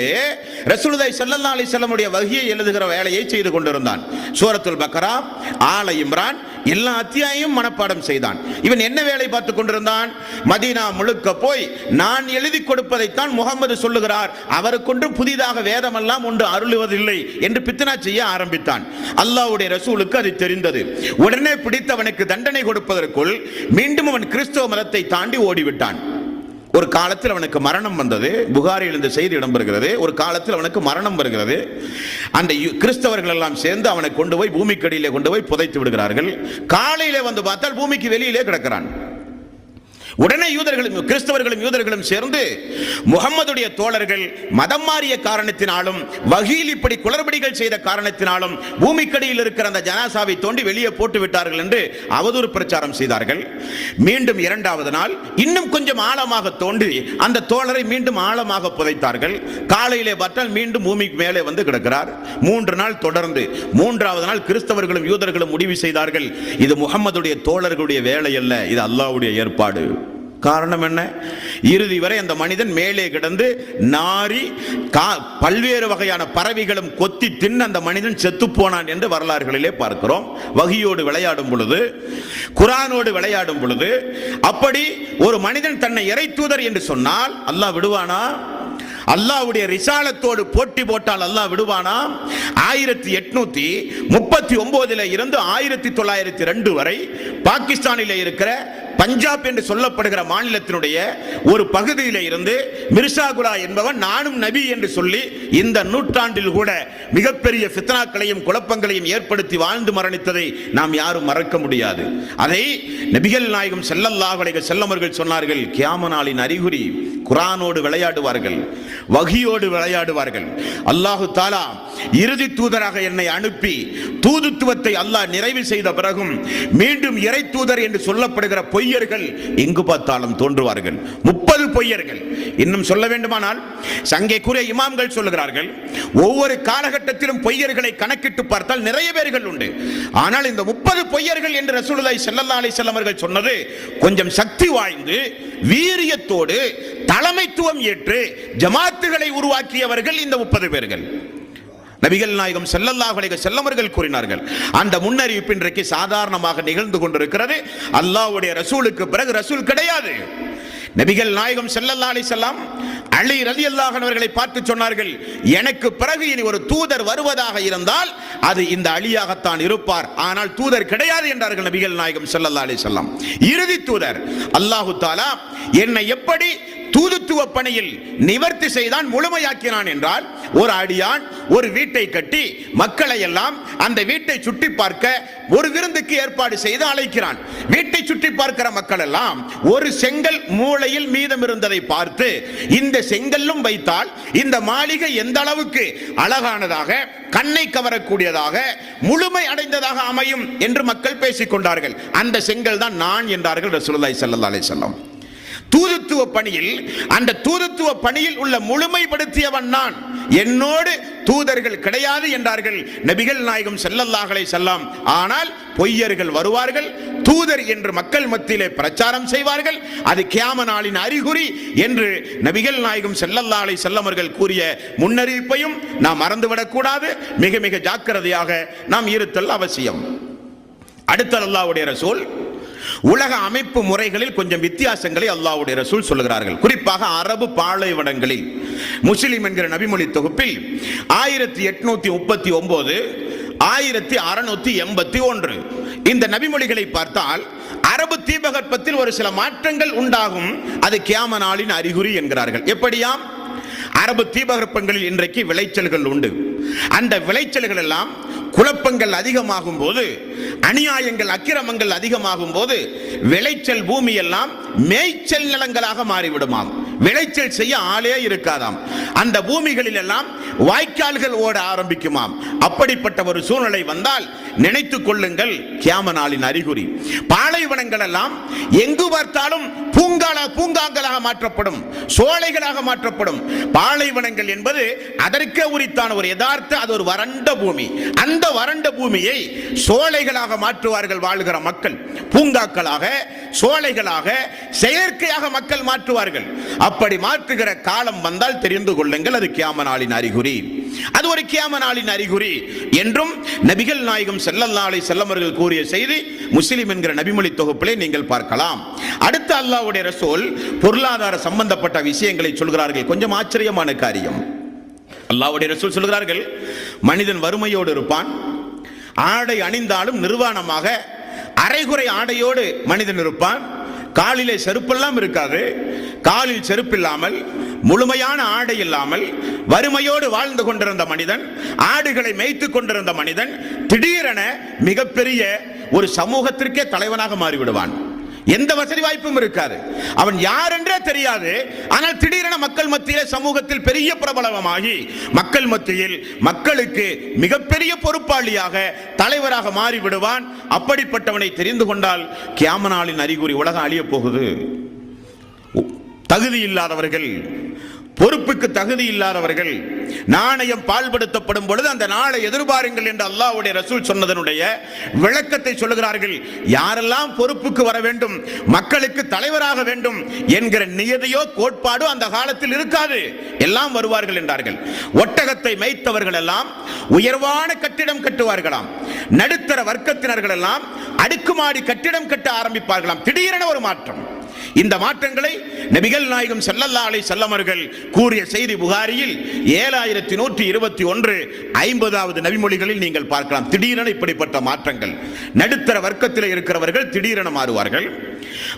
Speaker 1: ரசூலுல்லாஹி ஸல்லல்லாஹு அலைஹி வஸல்லம் உடைய வஹியை எழுதுகிற வேலையை செய்து கொண்டிருந்தான். சூரத்துல் பக்ரா, ஆல இம்ரான் எல்லா அத்தியாயமும் மனப்பாடம் செய்தான். இவன் என்ன வேலை பார்த்து கொண்டிருந்தான்? மதீனா முழுக்க போய் நான் எழுதி கொடுப்பதைத்தான் முகமது சொல்லுகிறார், அவருக்கொன்று புதிதாக வேதமெல்லாம் ஒன்று அருளுவதில்லை என்று பித்னா செய்ய ஆரம்பித்தான். அல்லாஹ்வுடைய ரசூலுக்கு அது தெரிந்தது. உடனே பிடித்தவனுக்கு தண்டனை கொடுப்பதற்குள் மீண்டும் அவன் கிறிஸ்தவ மதத்தை தாண்டி ஓடிவிட்டான். ஒரு காலத்தில் அவனுக்கு மரணம் வந்தது. புகாரில் இந்த செய்தி இடம்பெறுகிறது. ஒரு காலத்தில் அவனுக்கு மரணம் வருகிறது. அந்த கிறிஸ்தவர்கள் எல்லாம் சேர்ந்து அவனை கொண்டு போய் பூமிக்கடியிலே கொண்டு போய் புதைத்து விடுகிறார்கள். காலையிலே வந்து பார்த்தால் பூமிக்கு வெளியிலே கிடக்கிறான். உடனே யூதர்களும் கிறிஸ்தவர்களும் சேர்ந்து முகம்மதுடைய தோழர்கள் மதம் மாறிய காரணத்தினாலும் வகியில் இப்படி குளறுபடிகள் செய்த காரணத்தினாலும் பூமிக்கடியில் இருக்கிற அந்த ஜனாசாவை தோண்டி வெளியே போட்டு விட்டார்கள் என்று அவதூறு பிரச்சாரம் செய்தார்கள். மீண்டும் இரண்டாவது நாள் இன்னும் கொஞ்சம் ஆழமாக தோண்டி அந்த தோழரை மீண்டும் ஆழமாக புதைத்தார்கள். காலையிலே பார்த்தால் மீண்டும் பூமிக்கு மேலே வந்து கிடக்கிறார். 3 நாள் தொடர்ந்து. 3வது நாள் கிறிஸ்தவர்களும் யூதர்களும் முடிவு செய்தார்கள், இது முகம்மதுடைய தோழர்களுடைய வேலை அல்ல, இது அல்லாஹ்வுடைய ஏற்பாடு. காரணம் என்ன? இறுதி வரை அந்த மனிதன் மேலே கிடந்து நாரி பல்வேறு வகையான பறவைகளும் கொத்தி தின்னு அந்த மனிதன் செத்து போனான் என்று வரலாறுகளிலே பார்க்கிறோம். வகியோடு விளையாடும் பொழுது, குர்ஆனோடு விளையாடும் பொழுது, அப்படி ஒரு மனிதன் தன்னை இறை தூதர் என்று சொன்னால் அல்லாஹ் விடுவானா? அல்லாஹ்வுடைய ரிசாலத்தோடு போட்டி போட்டால் அல்லாஹ் விடுவானா? 1839 இருந்து 1902 வரை பாகிஸ்தானிலே இருக்கிற பஞ்சாப் என்று சொல்லப்படுகிற மாநிலத்தினுடைய ஒரு பகுதியிலே இருந்து மிர்சாகுலா என்பவன் நானும் நபி என்று சொல்லி இந்த நூற்றாண்டில் கூட மிகப்பெரிய ஃபித்னாக்களையும் குழப்பங்களையும் ஏற்படுத்தி வாழ்ந்து மரணித்ததை நாம் யாரும் மறக்க முடியாது. அதை நபிகள் நாயகம் ஸல்லல்லாஹு அலைஹி வஸல்லம் அவர்கள் சொன்னார்கள், கியாமத் நாளின் அறிகுறி குர்ஆனோடு விளையாடுவார்கள், வஹியோடு விளையாடுவார்கள். அல்லாஹு தஆலா இறுதி தூதராக என்னை அனுப்பி தூதுத்துவத்தை அல்லாஹ் நிறைவு செய்த பிறகும் மீண்டும் இறை தூதர் என்று சொல்லப்படுகிற பொய்யர்கள் எங்கு பார்த்தாலும் தோன்றுவார்கள். 30 பொய்யர்கள். இன்னும் சொல்ல வேண்டுமானால் சங்கைக்குரிய இமாம்கள் சொல்லுகிறார்கள், ஒவ்வொரு காலகட்டத்திலும் பொய்யர்களை கணக்கிட்டு பார்த்தால் நிறைய பேர்கள் உண்டு. ஆனால் இந்த 30 பொய்யர்கள் என்று ரசூலுல்லாஹி ஸல்லல்லாஹு அலைஹி வஸல்லம் அவர்கள் சொன்னது கொஞ்சம் சக்தி வாய்ந்து வீரியத்தோடு தலைமைத்துவம் ஏற்று ஜமாத்துகளை உருவாக்கியவர்கள் இந்த 30 பேர்கள். நபிகள் நாயகம் ஸல்லல்லாஹு அலைஹி வஸல்லம் அவர்கள் கூறினார்கள். அந்த முன்னறிவிப்பு இன்றைக்கு சாதாரணமாக நிகழ்ந்து கொண்டிருக்கிறது. அல்லாஹ்வுடைய ரசூலுக்கு பிறகு ரசூல் கிடையாது. நபிகள் நாயகம் ஸல்லல்லாஹு அலைஹி வஸல்லம் அலி ரலியல்லாஹு அன்ஹு அவர்களை பார்த்து சொன்னார்கள், எனக்கு பிறகு இனி ஒரு தூதர் வருவதாக இருந்தால் அது இந்த அலியாகத்தான் இருப்பார், ஆனால் தூதர் கிடையாது என்றார்கள் நபிகள் நாயகம் ஸல்லல்லாஹு அலைஹி வஸல்லம். இறுதி தூதர் அல்லாஹு தஆலா என்னை எப்படி தூதுத்துவ பணியில் நிவர்த்தி செய்தான், முழுமையாக்கினான் என்றால், ஒரு அடியான் ஒரு வீட்டை கட்டி மக்களை எல்லாம் அந்த வீட்டை சுற்றி பார்க்க ஒரு விருந்துக்கு ஏற்பாடு செய்து அழைக்கிறான். வீட்டை சுற்றி பார்க்கிற மக்கள் எல்லாம் ஒரு செங்கல் மூலையில் மீதம் இருந்ததை பார்த்து, இந்த செங்கல்லும் வைத்தால் இந்த மாளிகை எந்த அளவுக்கு அழகானதாக, கண்ணை கவரக்கூடியதாக, முழுமை அடைந்ததாக அமையும் என்று மக்கள் பேசிக் கொண்டார்கள். அந்த செங்கல் தான் நான் என்றார்கள் ரசூலுல்லாஹி ஸல்லல்லாஹு அலைஹி வஸல்லம். தூதுத்துவ பணியில், அந்த தூதுத்துவ பணியில் உள்ள முழுமைப்படுத்தியவன் நான், என்னோடு தூதர்கள் கிடையாது என்றார்கள் நபிகள் நாயகம் ஸல்லல்லாஹு அலைஹி வஸல்லம். ஆனால் பொய்யர்கள் வருவார்கள், தூதர் என்று மக்கள் மத்தியிலே பிரச்சாரம் செய்வார்கள், அது கியாமத் நாளின் அறிகுறி என்று நபிகள் நாயகம் ஸல்லல்லாஹு அலைஹி வஸல்லம் அவர்கள் கூறிய முன்னறிவிப்பையும் நாம் மறந்துவிடக் கூடாது. மிக மிக ஜாக்கிரதையாக நாம் இருத்தல் அவசியம். அடுத்த அல்லாஹ்வுடைய ரசூல் உலக அமைப்பு முறைகளில் கொஞ்சம் வித்தியாசங்களை அல்லாஹ்வுடைய ரசூல் சொல்லுகிறார்கள். குறிப்பாக அரபு பாலைவனங்களில் முஸ்லிம் என்கிற நபிமொழி தொகுப்பில் 1839 1681. இந்த நபிமொழிகளை பார்த்தால் அரபு தீபகற்பத்தில் ஒரு சில மாற்றங்கள் உண்டாகும், அது கியாம நாளின் அறிகுறி என்கிறார்கள். எப்படியாம்? அரபு தீபகற்பங்களில் இன்றைக்கு விளைச்சல்கள் உண்டு. அந்த விளைச்சல்கள் எல்லாம் குழப்பங்கள் அதிகமாகும் போது, அநியாயங்கள் அக்கிரமங்கள் அதிகமாகும் போது விளைச்சல் பூமி எல்லாம் மேய்ச்சல் நிலங்களாக மாறிவிடுமாம். விளைச்சல் செய்ய ஆளே இருக்காதாம். அந்த பூமிகளில் எல்லாம் வாய்க்கால்கள் ஓட ஆரம்பிக்குமாம். அப்படிப்பட்ட ஒரு சூழ்நிலை வந்தால் நினைத்துக் கொள்ளுங்கள், கியாம நாளின் அறிகுறி. பாலைவனங்கள் எல்லாம் எங்கு பார்த்தாலும் பூங்காங்களாக மாற்றப்படும், சோலைகளாக மாற்றப்படும். பாலைவனங்கள் என்பது அதற்கே உரித்தான ஒரு யதார்த்த, அது ஒரு வறண்ட பூமி. அந்த வறண்ட பூமியை சோலைகளாக மாற்றுவார்கள் வாழ்கிற மக்கள். பூங்காக்களாக, சோலைகளாக, செயற்கையாக மக்கள் மாற்றுவார்கள். அப்படி மாற்றுகிற காலம் வந்தால் தெரிந்து கொள்ளுங்கள், அது கியாம நாளின் அறிகுறி. அது ஒரு கியாம நாளின் அறிகுறி என்றும் நபிகள் நாயகம் ஸல்லல்லாஹு அலைஹி வஸல்லம் அவர்கள் கூறிய செய்தி முஸ்லிம் என்கிற நபிமொழி தொகுப்பிலே நீங்கள் பார்க்கலாம். அடுத்து அல்லாஹ்வுடைய ரசூல் பொருளாதார சம்பந்தப்பட்ட விஷயங்களை சொல்கிறார்கள். கொஞ்சம் ஆச்சரியமான காரியம். அல்லாஹ்வுடைய ரசூல் சொல்கிறார்கள், மனிதன் வறுமையோடு இருப்பான், ஆடை அணிந்தாலும் நிர்வாணமாக அரைகுறை ஆடையோடு மனிதன் இருப்பான். காலிலே செருப்பெல்லாம் இருக்காது. காலில் செருப்பில்லாமல், முழுமையான ஆடை இல்லாமல் வறுமையோடு வாழ்ந்து கொண்டிருந்த மனிதன், ஆடுகளை மேய்த்து கொண்டிருந்த மனிதன் திடீரென மிகப்பெரிய ஒரு சமூகத்திற்கே தலைவனாக மாறிவிடுவான். எந்த வசதி வாய்ப்பும் இருக்காது, அவன் யார் என்றே தெரியாது. ஆனால் திடீரென மக்கள் மத்தியிலே சமூகத்தில் பெரிய பிரபலமாகி மக்கள் மத்தியில் மக்களுக்கு மிகப்பெரிய பொறுப்பாளியாக, தலைவராக மாறிவிடுவான். அப்படிப்பட்டவனை தெரிந்து கொண்டால் கியாம நாளின் அறிகுறி. உலகம் அழிய போகுது. தகுதி இல்லாதவர்கள், பொறுப்புக்கு தகுதி இல்லாதவர்கள், நாணயம் பால்படுத்தப்படும் பொழுது அந்த நாளை எதிர்பாருங்கள் என்று அல்லாஹ்வுடைய ரசூல் சொன்னதனுடைய விளக்கத்தை சொல்லுகிறார்கள். யாரெல்லாம் பொறுப்புக்கு வர வேண்டும், மக்களுக்கு தலைவராக வேண்டும் என்கிற நியதியோ கோட்பாடோ அந்த காலத்தில் இருக்காது. எல்லாம் வருவார்கள் என்றார்கள். ஒட்டகத்தை மேய்த்தவர்கள் எல்லாம் உயர்வான கட்டிடம் கட்டுவார்களாம். நடுத்தர வர்க்கத்தினர்கள் எல்லாம் அடுக்குமாடி கட்டிடம் கட்ட ஆரம்பிப்பார்களாம். திடீரென ஒரு மாற்றம். இந்த மாற்றங்களை நபிகள் நாயகம் ஸல்லல்லாஹு அலைஹி வஸல்லம் அவர்கள் கூறிய செய்தி புகாரியில் 7121 50வது நபிமொழிகளில் நீங்கள் பார்க்கலாம். திடீரென இப்படிப்பட்ட மாற்றங்கள். நடுத்தர வர்க்கத்தில் இருக்கிறவர்கள் திடீரென மாறுவார்கள்.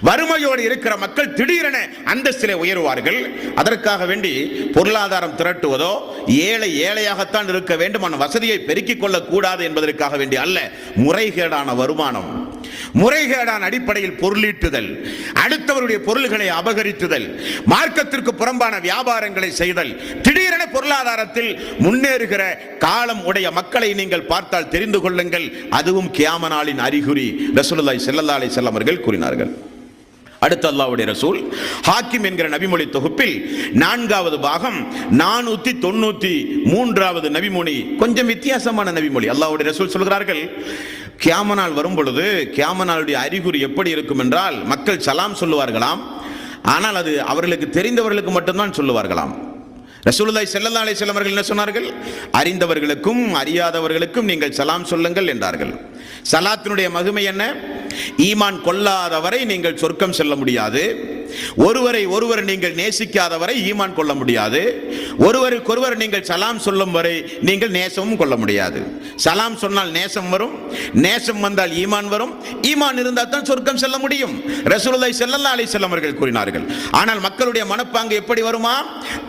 Speaker 1: வறுமையோடு இருக்கிற மக்கள் திடீரென அந்தஸ்திலே உயருவார்கள். அதற்காக வேண்டி பொருளாதாரம் திரட்டுவதோ, ஏழையாகத்தான் இருக்க வேண்டும், வசதியை பெருக்கிக் கொள்ளக்கூடாது என்பதற்காக வேண்டி அல்ல. முறைகேடான வருமானம், முறைகேடான அடிப்படையில் பொருளீட்டுதல், அடுத்தவருடைய பொருள்களை அபகரித்துதல், மார்க்கத்திற்கு புறம்பான வியாபாரங்களை செய்தல், திடீரென பொருளாதாரத்தில் முன்னேறுகிற காலம் உடைய மக்களை நீங்கள் பார்த்தால் தெரிந்து கொள்ளுங்கள், அதுவும் கியாம நாளின் அறிகுறி. ரசூலுல்லாஹி ஸல்லல்லாஹு அலைஹி வஸல்லம் அவர்கள் கூறினார்கள். அடுத்து அல்லாஹ்வுடைய ரசூல் ஹாக்கிம் என்கிற நபிமொழி தொகுப்பில் 4வது பாகம் 493வது நபிமொழி, கொஞ்சம் வித்தியாசமான நபிமொழி. அல்லாஹ்வுடைய ரசூல் சொல்கிறார்கள், கியாம நாள் வரும் பொழுது கியாம நாளுடைய அறிகுறி எப்படி இருக்கும் என்றால், மக்கள் சலாம் சொல்லுவார்களாம். ஆனால் அது அவர்களுக்கு தெரிந்தவர்களுக்கு மட்டும்தான் சொல்லுவார்களாம். ரசூலுல்லாஹி ஸல்லல்லாஹு அலைஹி வஸல்லம் அவர்கள் என்ன சொன்னார்கள்? அறிந்தவர்களுக்கும் அறியாதவர்களுக்கும் நீங்கள் சலாம் சொல்லுங்கள் என்றார்கள். சலாத்தினுடைய மகிமை என்ன? ஈமான் கொள்ளாதவரை நீங்கள் சொர்க்கம் செல்ல முடியாது. ஒருவர் நீங்கள் நேசிக்காதவரை ஈமான் கொள்ள முடியாது. ஒருவருக்கொருவர் நீங்கள் சலாம் சொல்லும் வரை நீங்கள் நேசமும் கொள்ள முடியாது. சலாம் சொன்னால் நேசம் வரும், நேசம் வந்தால் ஈமான் வரும், ஈமான் இருந்தால் தான் சொர்க்கம் செல்ல முடியும். ரசூலுல்லாஹி ஸல்லல்லாஹு அலைஹி வஸல்லம் அவர்கள் கூறினார்கள். ஆனால் மக்களுடைய மனப்பாங்கு எப்படி வருமா?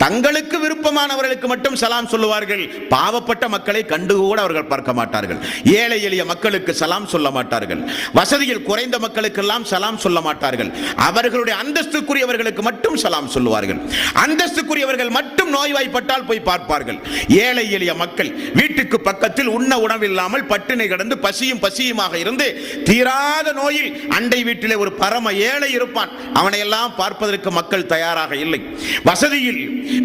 Speaker 1: தங்களுக்கு விருப்பமானவர்களுக்கு மட்டும் சலாம் சொல்லுவார்கள். பாவப்பட்ட மக்களை கண்டு கூட அவர்கள் பார்க்க மாட்டார்கள். ஏழை எளிய மக்களுக்கு சலாம் சொல்ல மாட்டார்கள். வசதியில் குறைந்த மக்களுக்கெல்லாம் சலாம் சொல்ல மாட்டார்கள். அவர்களுடைய அந்தஸ்துக்குரியவர்களுக்கு மட்டும் சலாம் சொல்லுவார்கள். அந்தஸ்துக்குரியவர்கள் மட்டும் நோய்வாய்ப்பட்டால் போய் பார்ப்பார்கள். ஏழை எளிய மக்கள் வீட்டுக்கு பக்கத்தில் உண்ண உணவில்லாமல் பட்டினி கிடந்து பசியுமாக இருந்து தீராத நோயில் அண்டை வீட்டிலே ஒரு பரம ஏழை இருப்பான். அவனை எல்லாம் பார்ப்பதற்கு மக்கள் தயாராக இல்லை. வசதியில்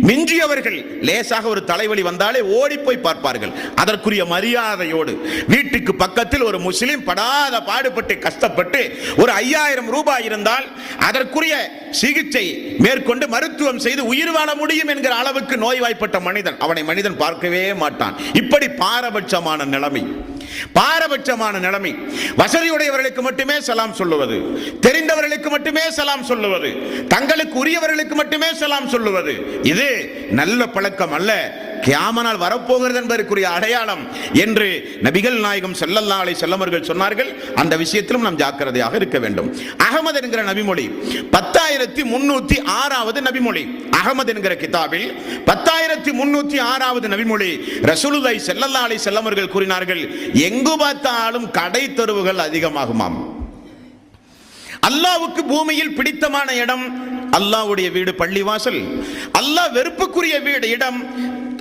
Speaker 1: மிஞ்சியவர்கள் லேசாக ஒரு தலைவலி வந்தாலே ஓடி போய் பார்ப்பார்கள். அதற்குரிய மரியாதையோடு வீட்டுக்கு பக்கத்தில் ஒரு முஸ்லிம் படாத பாடுபட்டு கஷ்டப்பட்டு ஒரு 5000 ரூபாய் இருந்தால் அதற்குரிய சிகிச்சை மேற்கொண்டு மருத்துவம் செய்து உயிர் வாழ முடியும் என்கிற அளவுக்கு நோய்வாய்ப்பட்ட மனிதன், அவனை மனிதன் பார்க்கவே மாட்டான். இப்படி பாரபட்சமான நிலைமை, பாரபட்சமான நிலைமை. வசதியுடையவர்களுக்கு மட்டுமே சலாம் சொல்லுவது, தெரிந்தவர்களுக்கு மட்டுமே சலாம் சொல்லுவது, தங்களுக்கு உரியவர்களுக்கு மட்டுமே சலாம் சொல்லுவது, இது நல்ல பழக்கம் அல்ல. கியாமனால் வரப்போகிறது என்பதற்குரிய அடையாளம் என்று நபிகள் நாயகம் ஸல்லல்லாஹு அலைஹி வஸல்லம் அவர்கள் சொன்னார்கள். அந்த விஷயத்திலும் நாம் ஜாக்கிரதையாக இருக்க வேண்டும். அகமது என்கிற நபிமொழி 10306வது நபிமொழி. அகமது என்கிற கிதாபில் 10306வது நபிமொழி ரசூலுல்லாஹி ஸல்லல்லாஹு அலைஹி வஸல்லம் அவர்கள் கூறினார்கள், எங்கு பார்த்தாலும் கடை தெருவுகள் அதிகமாகுமாம். அல்லாஹ்வுக்கு பூமியில் பிடித்தமான இடம் அல்லாஹ்வுடைய வீடு பள்ளிவாசல், அல்லாஹ் வெறுப்புக்குரிய வீடு இடம்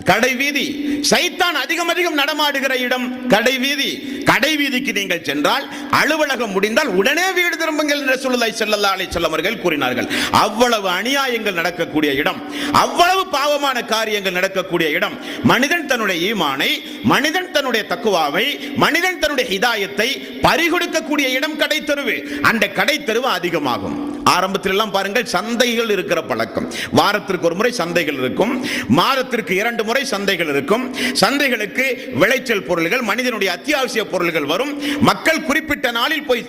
Speaker 1: கடை வீதி, சைத்தான் அதிகம் நடமாடுகிற இடம் கடை வீதி. கடை வீதிக்கு நீங்கள் சென்றால் அலுவலகம் முடிந்தால் உடனே வீடு திரும்புங்கள் என்று ரசூலுல்லாஹி ஸல்லல்லாஹு அலைஹி வஸல்லம் அவர்கள் கூறினார்கள். அவ்வளவு அநியாயங்கள் நடக்கக்கூடிய இடம், அவ்வளவு பாவமான காரியங்கள் நடக்கக்கூடிய இடம். மனிதன் தன்னுடைய ஈமானை, மனிதன் தன்னுடைய தக்குவாவை, மனிதன் தன்னுடைய ஹிதாயத்தை பறிகொடுக்கக்கூடிய இடம் கடை தெருவு. அந்த கடை தெருவு அதிகமாகும். ஆரம்பத்தில் எல்லாம் பாருங்கள், சந்தைகள் இருக்கிற பழக்கம். வாரத்திற்கு ஒரு முறை சந்தைகள் இருக்கும், மாதத்திற்கு 2 முறை சந்தைகள் இருக்கும். சந்தைகளுக்கு விளைச்சல் பொருள்கள், மனிதனுடைய அத்தியாவசிய பொருள்கள் வரும். மக்கள் குறிப்பிட்ட நாளில் போய்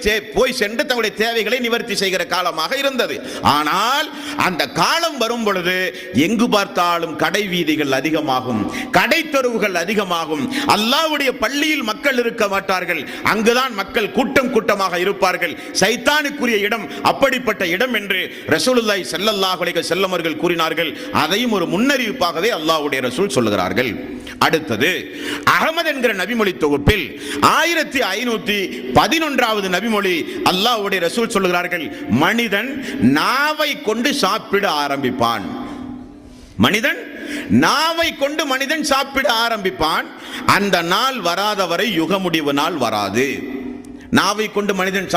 Speaker 1: சென்று தங்களுடைய தேவைகளை நிவர்த்தி செய்கிற காலமாக இருந்தது. ஆனால் அந்த காலம் வரும் பொழுது எங்கு பார்த்தாலும் கடை வீதிகள் அதிகமாகும், கடை தெருவுகள் அதிகமாகும். அல்லாஹ்வுடைய பள்ளியில் மக்கள் இருக்க மாட்டார்கள், அங்குதான் மக்கள் கூட்டம் கூட்டமாக இருப்பார்கள். சைத்தானுக்குரிய இடம் அப்படிப்பட்ட இடம் என்று ரசூலுல்லாஹி ஸல்லல்லாஹு அலைஹி வஸல்லம் அவர்கள் கூறினார்கள். அதையும் ஒரு முன்னறிவிப்பாகவே அல்லாஹ்வுடைய ரசூல் சொல்லுகிறார்கள். அடுத்தது அகமது என்கிற நபிமொழி தொகுப்பில் 1511வது நபிமொழி அல்லாஹ்வுடைய ரசூல் சொல்லுகிறார்கள், மனிதன் நாவை கொண்டு சாப்பிட ஆரம்பிப்பான். மனிதன் நாவை கொண்டு மனிதன் சாப்பிட ஆரம்பிப்பான். அந்த நாள் வராதவரை யுக முடிவு நாள் வராது. நாவை கொண்டு மனிதன்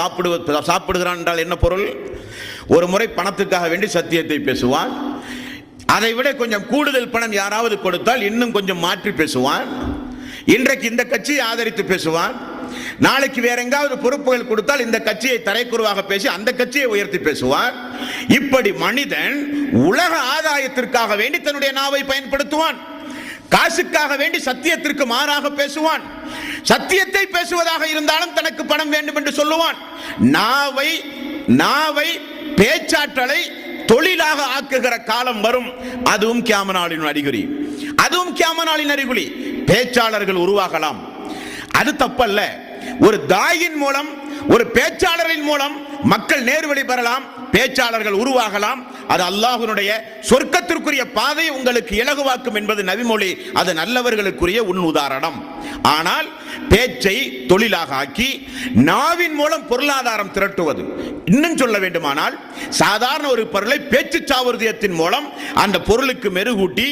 Speaker 1: சாப்பிடுகிறான் என்றால் என்ன பொருள்? ஒரு முறை பணத்துக்காக வேண்டி சத்தியத்தை பேசுவான், அதை விட கொஞ்சம் கூடுதல் பணம் யாராவது கொடுத்தால் இன்னும் கொஞ்சம் மாற்றி பேசுவான். இன்றைக்கு இந்த கட்சியை ஆதரித்து பேசுவான், நாளைக்கு வேற எங்காவது பொறுப்புகள் கொடுத்தால் இந்த கட்சியை தரைக்குறவாக பேசி அந்த கட்சியை உயர்த்தி பேசுவார். இப்படி மனிதன் உலக ஆதாயத்திற்காக வேண்டி தன்னுடைய நாவை பயன்படுத்துவான். காசுக்காக வேண்டி சத்தியத்திற்கு மாறாக பேசுவான். சத்தியத்தை பேசுவதாக இருந்தாலும் தனக்கு பணம் வேண்டும் என்று சொல்லுவான். நாவை பேச்சாற்றலை தொழிலாக ஆக்குகிற காலம் வரும். அதுவும் கியாமத் நாளின் அறிகுறி. அதுவும் கியாமத் நாளின் அறிகுறி. பேச்சாளர்கள் உருவாகலாம், அது தப்பல்ல. ஒரு தாயின் மூலம், ஒரு பேச்சாளரின் மூலம் மக்கள் நேர்வழி பெறலாம், பேச்சாளர்கள் உருவாகலாம். அது அல்லாஹ்வுடைய சொர்க்கத்திற்குரிய பாதை உங்களுக்கு இலகுவாக்கும் என்பது நபிமொழி. அது நல்லவர்களுக்குரிய உதாரணம். ஆனால் பேச்சை தொழிலாக ஆக்கி நாவின் மூலம் பொருளாதாரம் திரட்டுவது, இன்னும் சொல்ல வேண்டுமானால் சாதாரண ஒரு பொருளை பேச்சு சாதுரியத்தின் மூலம் அந்த பொருளுக்கு மெருகூட்டி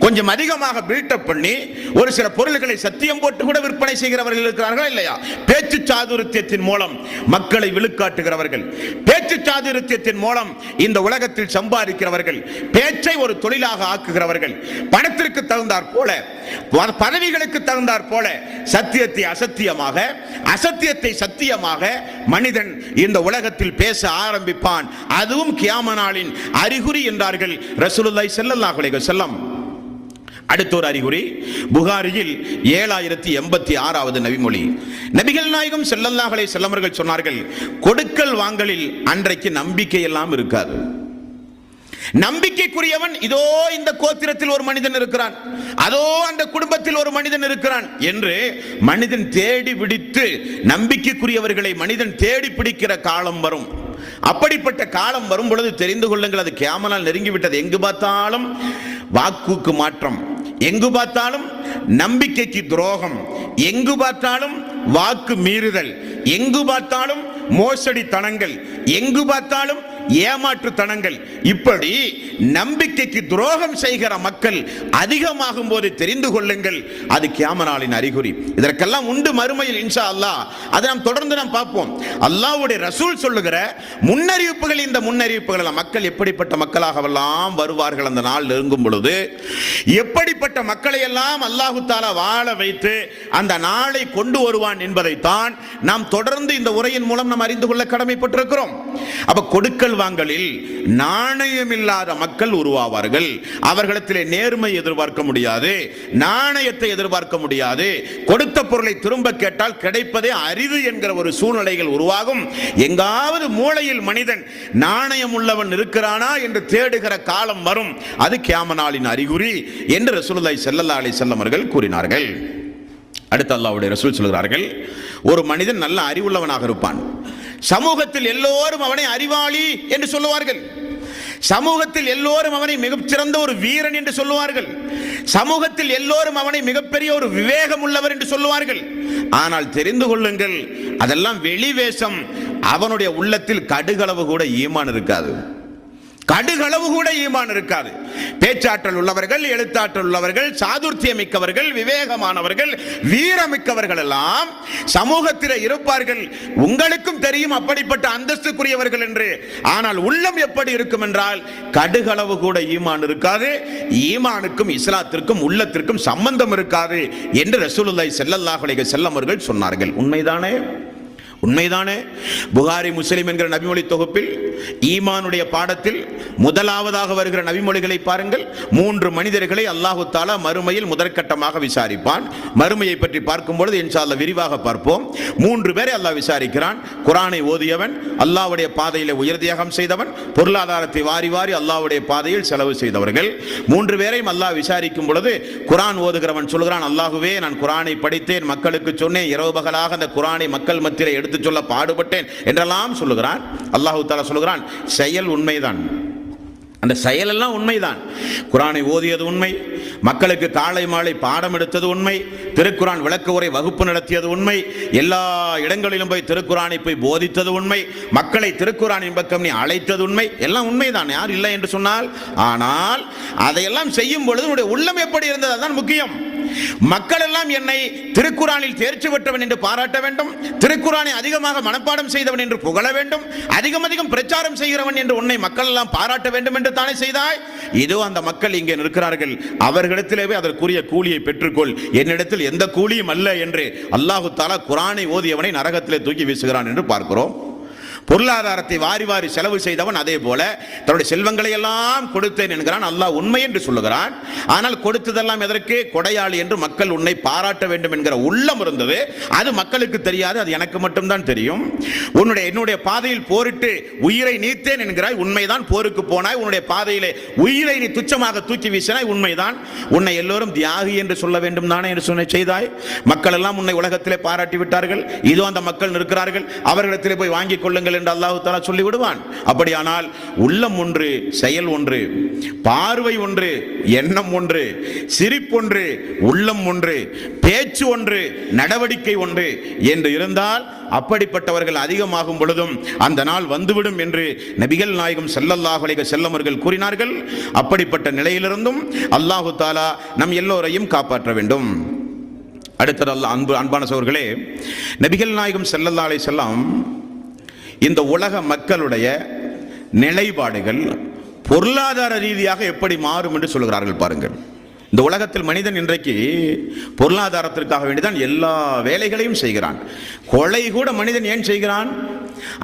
Speaker 1: கொஞ்சம் அதிகமாக பில்டப் பண்ணி ஒரு சில பொருள்களை சத்தியம் போட்டு கூட விற்பனை செய்கிறவர்கள் இருக்கிறார்கள் இல்லையா? பேச்சு சாதுரியத்தின் மூலம் மக்களை விழுக்காட்டுகிறவர்கள், பேச்சு சாதுரியத்தின் மூலம் இந்த உலகத்தில் சம்பாதிக்கிறவர்கள், பேச்சை ஒரு தொழிலாக ஆக்குகிறவர்கள், பணத்திற்கு தகுந்தாற் போல, பதவிகளுக்கு தகுந்தாற் போல சத்தியத்தை அசத்தியமாக, அசத்தியத்தை சத்தியமாக மனிதன் இந்த உலகத்தில் பேச ஆரம்பிப்பான். அதுவும் கியாமத் நாளின் அறிகுறி என்றார்கள் ரசூலுல்லாஹி ஸல்லல்லாஹு அலைஹி வஸல்லம். அடுத்த ஒரு அறிகுறி புகாரியில் 7086வது நபிமொழி. நபிகள் நாயகம் ஸல்லல்லாஹு அலைஹி வஸல்லம் அவர்கள் சொன்னார்கள், கொடுக்கல் வாங்கலில் அன்றைக்கு நம்பிக்கை எல்லாம் இருக்காது. நம்பிக்கைக்குரியவன் இதோ இந்த கோத்திரத்தில் ஒரு மனிதன் இருக்கிறான், அதோ அந்த குடும்பத்தில் ஒரு மனிதன் இருக்கிறான் என்று மனிதன் தேடி பிடித்து நம்பிக்கைக்குரியவர்களை மனிதன் தேடி பிடிக்கிற காலம் வரும். அப்படிப்பட்ட காலம் வரும் பொழுது தெரிந்து கொள்ளுங்கள், அது கியாமத் நாள் நெருங்கிவிட்டது. எங்கு பார்த்தாலும் வாக்குக்கு மாற்றம், எங்கு பார்த்தாலும் நம்பிக்கைக்கு துரோகம், எங்கு பார்த்தாலும் வாக்கு மீறுதல், எங்கு பார்த்தாலும் மோசடி தனங்கள், எங்கு பார்த்தாலும் ஏமாற்று தனங்கள். இப்படி நம்பிக்கைக்கு துரோகம் செய்கிற மக்கள் அதிகமாகும் போது தெரிந்து கொள்ளுங்கள், அது கியாமத் நாளின் அறிகுறி. இதற்கெல்லாம் உண்டு மறுமையில் இன்ஷா அல்லாஹ். அதை நாம் தொடர்ந்து நாம் பார்ப்போம். அல்லாஹ்வுடைய ரசூல் சொல்லுகிற முன்னறிவிப்புகள், இந்த முன்னறிவிப்புகள் மக்கள் எப்படிப்பட்ட மக்களாகவெல்லாம் வருவார்கள் அந்த நாள் நெருங்கும் பொழுது, எப்படிப்பட்ட மக்களை எல்லாம் அல்லாஹு தஆலா வாழ வைத்து அந்த நாளை கொண்டு வருவான் என்பதைத்தான் நாம் தொடர்ந்து இந்த உரையின் மூலம் நாம் அறிந்து கொள்ள கடமைப்பட்டிருக்கிறோம். அப்ப கொடுக்கல் வாங்கலில் நாணயம் இல்லாத மக்கள் உருவாவார்கள். அவர்களிடத்திலே நேர்மை எதிர்பார்க்க முடியாது, நாணயத்தை எதிர்பார்க்க முடியாது. கொடுத்த பொருளை திரும்ப கேட்டால் கிடைப்பதே அரிது என்கிற ஒரு சூழ்நிலைகள் உருவாகும். எங்காவது மூளையில் மனிதன் நாணயம் உள்ளவன் இருக்கிறானா என்று தேடுகிற காலம் வரும். அது கியாமத் நாளின் அறிகுறி என்று ரசூலுல்லாஹி ஸல்லல்லாஹு அலைஹி வஸல்லம் அவர்கள் கூறினார்கள். அடுத்து அல்லாஹ்வுடைய ரசூல் சொல்கிறார்கள், ஒரு மனிதன் நல்ல அறிவுள்ளவனாக இருப்பான். சமூகத்தில் எல்லோரும் அவனை அறிவாளி என்று சொல்லுவார்கள். சமூகத்தில் எல்லோரும் அவனை மிகச்சிறந்த ஒரு வீரன் என்று சொல்லுவார்கள். சமூகத்தில் எல்லோரும் அவனை மிகப்பெரிய ஒரு விவேகம் உள்ளவர் என்று சொல்லுவார்கள். ஆனால் தெரிந்து கொள்ளுங்கள், அதெல்லாம் வெளிவேஷம். அவனுடைய உள்ளத்தில் கடுகளவு கூட ஈமான் இருக்காது. கடுகளவு கூட ஈமான் இருக்காது. பேச்சாற்றல் உள்ளவர்கள், எழுத்தாற்றல் உள்ளவர்கள், சாதுர்த்தியமிக்கவர்கள், விவேகமானவர்கள், வீரமிக்கவர்கள் எல்லாம் சமூகத்தில் இருப்பார்கள். உங்களுக்கும் தெரியும் அப்படிப்பட்ட அந்தஸ்துக்குரியவர்கள் என்று. ஆனால் உள்ளம் எப்படி இருக்கும் என்றால் கடுகளவு கூட ஈமான் இருக்காது. ஈமானுக்கும் இஸ்லாத்திற்கும் உள்ளத்திற்கும் சம்பந்தம் இருக்காது என்று ரசூலுல்லாஹி ஸல்லல்லாஹு அலைஹி வஸல்லம் அவர்கள் சொன்னார்கள். உண்மைதானே? உண்மைதானே? புகாரி, முஸ்லிம் என்கிற நபிமொழி தொகுப்பில் ஈமானுடைய பாடத்தில் முதலாவதாக வருகிற நபிமொழிகளை பாருங்கள். 3 மனிதர்களை அல்லாஹு தஆலா மறுமையில் முதற்கட்டமாக விசாரிப்பான். மறுமையை பற்றி பார்க்கும்பொழுது இன்ஷா அல்லாஹ் விரிவாக பார்ப்போம். 3 பேரை அல்லாஹ் விசாரிக்கிறான். குர்ஆனை ஓதியவன், அல்லாஹ்வுடைய பாதையில் உயர் தியாகம் செய்தவன், பொருளாதாரத்தை வாரி வாரி அல்லாஹ்வுடைய பாதையில் செலவு செய்தவர்கள். 3 பேரையும் அல்லாஹ் விசாரிக்கும் பொழுது குர்ஆன் ஓதுகிறவன் சொல்கிறான், அல்லாஹுவே, நான் குர்ஆனை படித்தேன், மக்களுக்கு சொன்னேன், இரவு பகலாக அந்த குர்ஆனை மக்கள் மத்தியில் எடுத்து சொல்ல பாடுபட்டேன் என்றெல்லாம் சொல்லுகிறான். அல்லாஹ் தஆலா சொல்லுகிறான், செயல் உண்மைதான், அந்த செயல் எல்லாம் உண்மைதான். குர்ஆனை ஓதியது உண்மை, மக்களுக்கு காலை மாலை பாடம் எடுத்தது உண்மை, திருக்குர்ஆன் விளக்க உரை வகுப்பு நடத்தியது உண்மை, எல்லா இடங்களிலும் போய் திருக்குர்ஆனை போய் போதித்தது உண்மை, மக்களை திருக்குர்ஆனின் பக்கம் நீ அழைத்தது உண்மை, எல்லாம் உண்மைதான், யார் இல்லை என்று சொன்னால். ஆனால் அதையெல்லாம் செய்யும் பொழுது உன்னுடைய உள்ளம் எப்படி இருந்தது, அதுதான் முக்கியம். மக்கள் எல்லாம் என்னை திருக்குர்ஆனில் தேர்ச்சி பெற்றவன் என்று பாராட்ட வேண்டும், திருக்குர்ஆனை அதிகமாக மனப்பாடம் செய்தவன் என்று புகழ வேண்டும், அதிகம் அதிகம் பிரச்சாரம் செய்கிறவன் என்று உன்னை மக்கள் எல்லாம் பாராட்ட வேண்டும் என்று தானே செய்தாய். இதோ அந்த மக்கள் இங்கே இருக்கிறார்கள், அவர்களிடத்திலே அதற்குரிய கூலியை பெற்றுக்கொள், என்னிடத்தில் எந்த கூலியும் அல்ல என்று அல்லாஹு தஆலா குர்ஆனை ஓதியவனை நரகத்திலே தூக்கி வீசுகிறான் என்று பார்க்கிறோம். பொருளாதாரத்தை வாரி வாரி செலவு செய்தவன் அதே போல தன்னுடைய செல்வங்களை எல்லாம் கொடுத்தேன் என்கிறான். அல்லாஹ் உண்மை என்று சொல்லுகிறான். ஆனால் கொடுத்ததெல்லாம் எதற்கு? கொடையாளி என்று மக்கள் உன்னை பாராட்ட வேண்டும் என்கிற உள்ளம் இருந்தது. அது மக்களுக்கு தெரியாது, அது எனக்கு மட்டும்தான் தெரியும். என்னுடைய பாதையில் போரிட்டு உயிரை நீத்தேன் என்கிறாய், உண்மைதான். போருக்கு போனாய், உன்னுடைய பாதையிலே உயிரை நீ துச்சமாக தூக்கி வீசினாய், உண்மைதான். உன்னை எல்லோரும் தியாகி என்று சொல்ல வேண்டும் தானே என்று சொன்ன செய்தாய். மக்கள் எல்லாம் உன்னை உலகத்திலே பாராட்டி விட்டார்கள். இதோ அந்த மக்கள் இருக்கிறார்கள், அவர்களிடத்திலே போய் வாங்கிக் கொள்ளுங்கள் என்று அல்லாஹ் தஆலா சொல்லி விடுவான். அப்படியானால் உள்ளம் ஒன்று, செயல் ஒன்று, பார்வை ஒன்று, எண்ணம் ஒன்று, சிரிப்பொன்று, உள்ளம் ஒன்று, பேச்சு ஒன்று, நடவடிக்கை ஒன்று என்று இருந்தால் அப்படிப்பட்டவர்கள் அதிகமாகும் பொழுதும் அந்த நாள் வந்துவிடும் என்று நபிகள் நாயகம் ஸல்லல்லாஹு அலைஹி வஸல்லம் அவர்கள் கூறினார்கள். அப்படிப்பட்ட நிலையிலிருந்தும் அல்லாஹ் தஆலா நம் எல்லோரையும் காப்பாற்ற வேண்டும். அடுத்தது அன்பான சகோதரர்களே, நபிகள் நாயகம் ஸல்லல்லாஹு அலைஹி வஸல்லம் இந்த உலக மக்களுடைய நிலைப்பாடுகள் பொருளாதார ரீதியாக எப்படி மாறும் என்று சொல்கிறார்கள். பாருங்கள், இந்த உலகத்தில் மனிதன் இன்றைக்கு பொருளாதாரத்திற்காக வேண்டிதான் எல்லா வேலைகளையும் செய்கிறான். கொலை கூட மனிதன் ஏன் செய்கிறான்?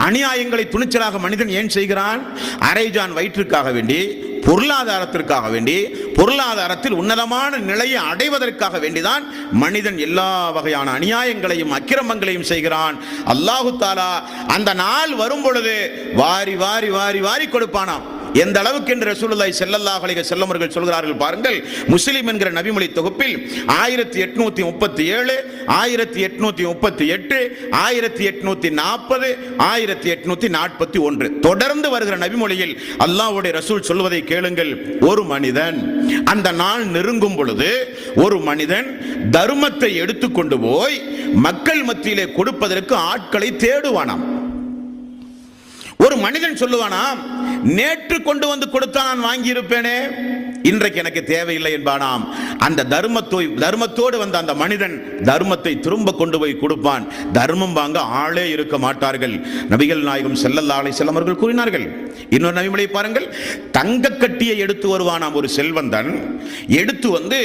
Speaker 1: அநியாயங்களை துணிச்சலாக மனிதன் ஏன் செய்கிறான்? அரைஜான் வயிற்றுக்காக வேண்டி, பொருளாதாரத்திற்காக வேண்டி, பொருளாதாரத்தில் உன்னதமான நிலையை அடைவதற்காக வேண்டிதான் மனிதன் எல்லா வகையான அநியாயங்களையும் அக்கிரமங்களையும் செய்கிறான். அல்லாஹு தஆலா அந்த நாள் வரும் பொழுது வாரி வாரி வாரி வாரி கொடுப்பானாம். எந்த அளவுக்கு என்று ரசூலுல்லாஹி ஸல்லல்லாஹு அலைஹி வஸல்லம் அவர்கள் சொல்கிறார்கள். பாருங்கள், முஸ்லிம் என்கிற நபிமொழி தொகுப்பில் 1837, 1838, 1840, 1841 தொடர்ந்து வருகிற நபிமொழியில் அல்லாஹ்வுடைய ரசூல் சொல்வதை கேளுங்கள். ஒரு மனிதன் அந்த நாள் நெருங்கும் பொழுது ஒரு மனிதன் தர்மத்தை எடுத்துக்கொண்டு போய் மக்கள் மத்தியிலே கொடுப்பதற்கு ஆட்களை தேடுவானாம். ஒரு மனிதன் சொல்லுவானாம், நேற்று கொண்டு வந்து கொடுத்தா நான் வாங்கி இருப்பேனே, இன்றைக்கு எனக்கு தேவையில்லை என்பானாம். அந்த தர்மத்தோடு வந்த அந்த மனிதன் தர்மத்தை திரும்ப கொண்டு போய் கொடுப்பான். தர்மம் வாங்க ஆளே இருக்க மாட்டார்கள். நபிகள் நாயகம் ஸல்லல்லாஹு அலைஹி வஸல்லம் அவர்கள் கூறினார்கள். இன்னொரு நபிமொழி பாருங்கள், தங்க கட்டியை எடுத்து வருவானாம் ஒரு செல்வந்தன். எடுத்து வந்து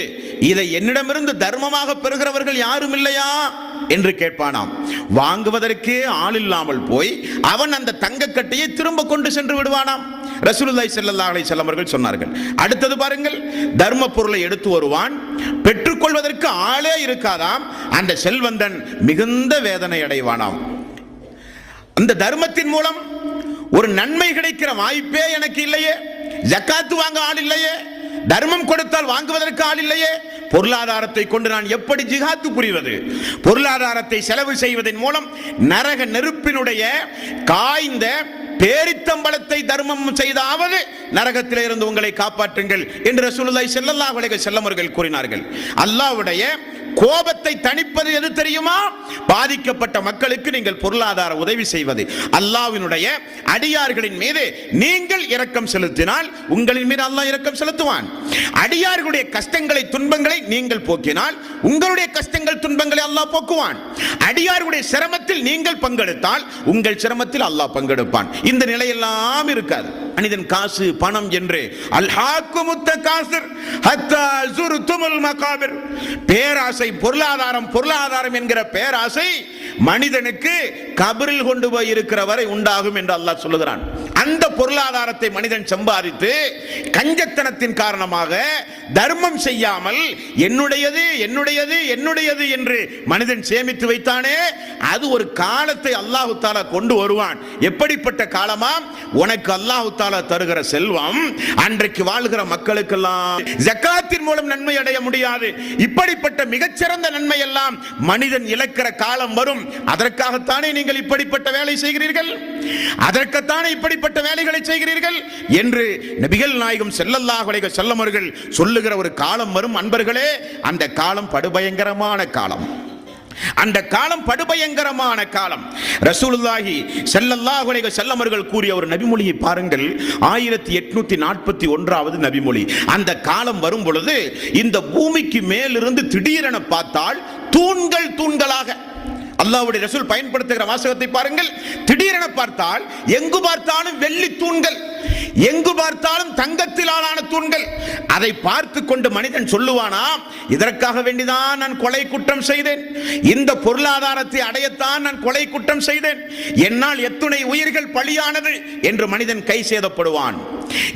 Speaker 1: இதை என்னிடமிருந்து தர்மமாக பெறுகிறவர்கள் யாரும் இல்லையா என்று கேட்பானாம். வாங்குவதற்கே ஆள் இல்லாமல் போய் அவன் அந்த தங்க கட்டையை திரும்ப கொண்டு சென்று விடுவானாம். ரசூலுல்லாஹி ஸல்லல்லாஹு அலைஹி வஸல்லம் அவர்கள் சொன்னார்கள். அடுத்தது பாருங்கள், தர்ம பொருளை எடுத்து வருவான், பெற்றுக்கொள்வதற்கு ஆளே இருக்காதாம். அந்த செல்வந்தன் மிகுந்த வேதனை அடைவானாம். அந்த தர்மத்தின் மூலம் ஒரு நன்மை கிடைக்கிற வாய்ப்பே எனக்கு இல்லையே, ஜக்காத்து வாங்க ஆள் இல்லையே, தர்மம் கொடுத்தால் வாங்குவதற்கு ஆள் இல்லையே, பொருளாதாரத்தை கொண்டு நான் எப்படி ஜிஹாத்து புரிவது? பொருளாதாரத்தை செலவு செய்வதன் மூலம் நரக நெருப்பினுடைய காய்ந்த பேரித்தம்பளத்தை தர்மம் செய்தாவது நரகத்திலே இருந்து உங்களை காப்பாற்றுங்கள் என்று ரசூலுல்லாஹி ஸல்லல்லாஹு அலைஹி வஸல்லம் அவர்கள் கூறினார்கள். அல்லாஹ்வுடைய கோபத்தை தணிப்பது எது தெரியுமா? பாதிக்கப்பட்ட மக்களுக்கு நீங்கள் பொருளாதார உதவி செய்வது. அல்லாஹ்வினுடைய அடியார்களின் மீது நீங்கள் இரக்கம் செலுத்தினால் உங்களின் மீது அல்லாஹ் இரக்கம் செலுத்துவான். அடியார்களுடைய கஷ்டங்களை துன்பங்களை நீங்கள் போக்கினால் உங்களுடைய கஷ்டங்கள் துன்பங்களை அல்லாஹ் போக்குவான். அடியார்களுடைய சிரமத்தில் நீங்கள் பங்கெடுத்தால் உங்கள் சிரமத்தில் அல்லாஹ் பங்கெடுப்பான். இந்த நிலையெல்லாம் இருக்காது. மனிதன் காசு பணம் என்று அல்ஹாக்குமுத் தகாசுர் ஹத்தா ஸுர்துமுல் மகாபிர், பேராசை, பொருளாதாரம் பொருளாதாரம் என்கிற பேராசை மனிதனுக்கு கபரில் கொண்டு போய் இருக்கிற வரை உண்டாகும் என்று அல்லாஹ் சொல்லுகிறான். அந்த பொருளாதாரத்தை மனிதன் சம்பாதித்து கஞ்சத்தனத்தின் காரணமாக தர்மம் செய்யாமல் என்னுடையது என்னுடையது என்னுடையது என்று மனிதன் சேமித்து வைத்தானே, அது ஒரு காலத்தை அல்லாஹ் தஆலா கொண்டு வருவான். எப்படிப்பட்ட காலமாம்? உனக்கு அல்லாஹ் தஆலா தருகிற செல்வம் அன்றைக்கு வாழ்கிற மக்களுக்கெல்லாம் ஜகாத்தின் மூலம் நன்மை அடைய முடியாது. இப்படிப்பட்ட மிகச்சிறந்த நன்மை எல்லாம் மனிதன் இழக்கிற காலம் வரும். அதற்காகத்தானே நீங்கள் இப்படிப்பட்ட வேலை செய்கிறீர்கள், அதற்குத்தானே இப்படிப்பட்ட வேலைகளை செய்கிறீர்கள் என்று நபிகள் நாயகம் ஸல்லல்லாஹு அலைஹி வஸல்லம் அவர்கள் சொல்லுகிற ஒரு காலம் வரும். அன்பர்களே, அந்த காலம் படுபயங்கரமான காலம். அந்த காலம் படுபயங்கரமான காலம். ரசூலுல்லாஹி ஸல்லல்லாஹு அலைஹி வஸல்லம் அவர்கள் கூறிய ஒரு நபிமொழியை பாருங்கள். 1841வது நபிமொழி. அந்த காலம் வரும் பொழுது இந்த பூமிக்கு மேலிருந்து திடீரென பார்த்தால் தூண்கள் தூண்களாக, அல்லாஹ்வுடைய ரசூல் பயன்படுத்துகிற வாசகத்தை பாருங்கள். திடீரென பார்த்தால் எங்கு பார்த்தாலும் வெள்ளி தூண்கள், எங்கு பார்த்தாலும் தங்கத்திலான தூண்கள். அதை பார்த்து கொண்டு மனிதன் சொல்லுவானா, இதற்காக வேண்டிதான் நான் கொலை குற்றம் செய்தேன், இந்த பொருளாதாரத்தை அடையத்தான் நான் கொலை குற்றம் செய்தேன், என்னால் எத்துணை உயிர்கள் பலியானது என்று மனிதன் கை சேதப்படுவான்.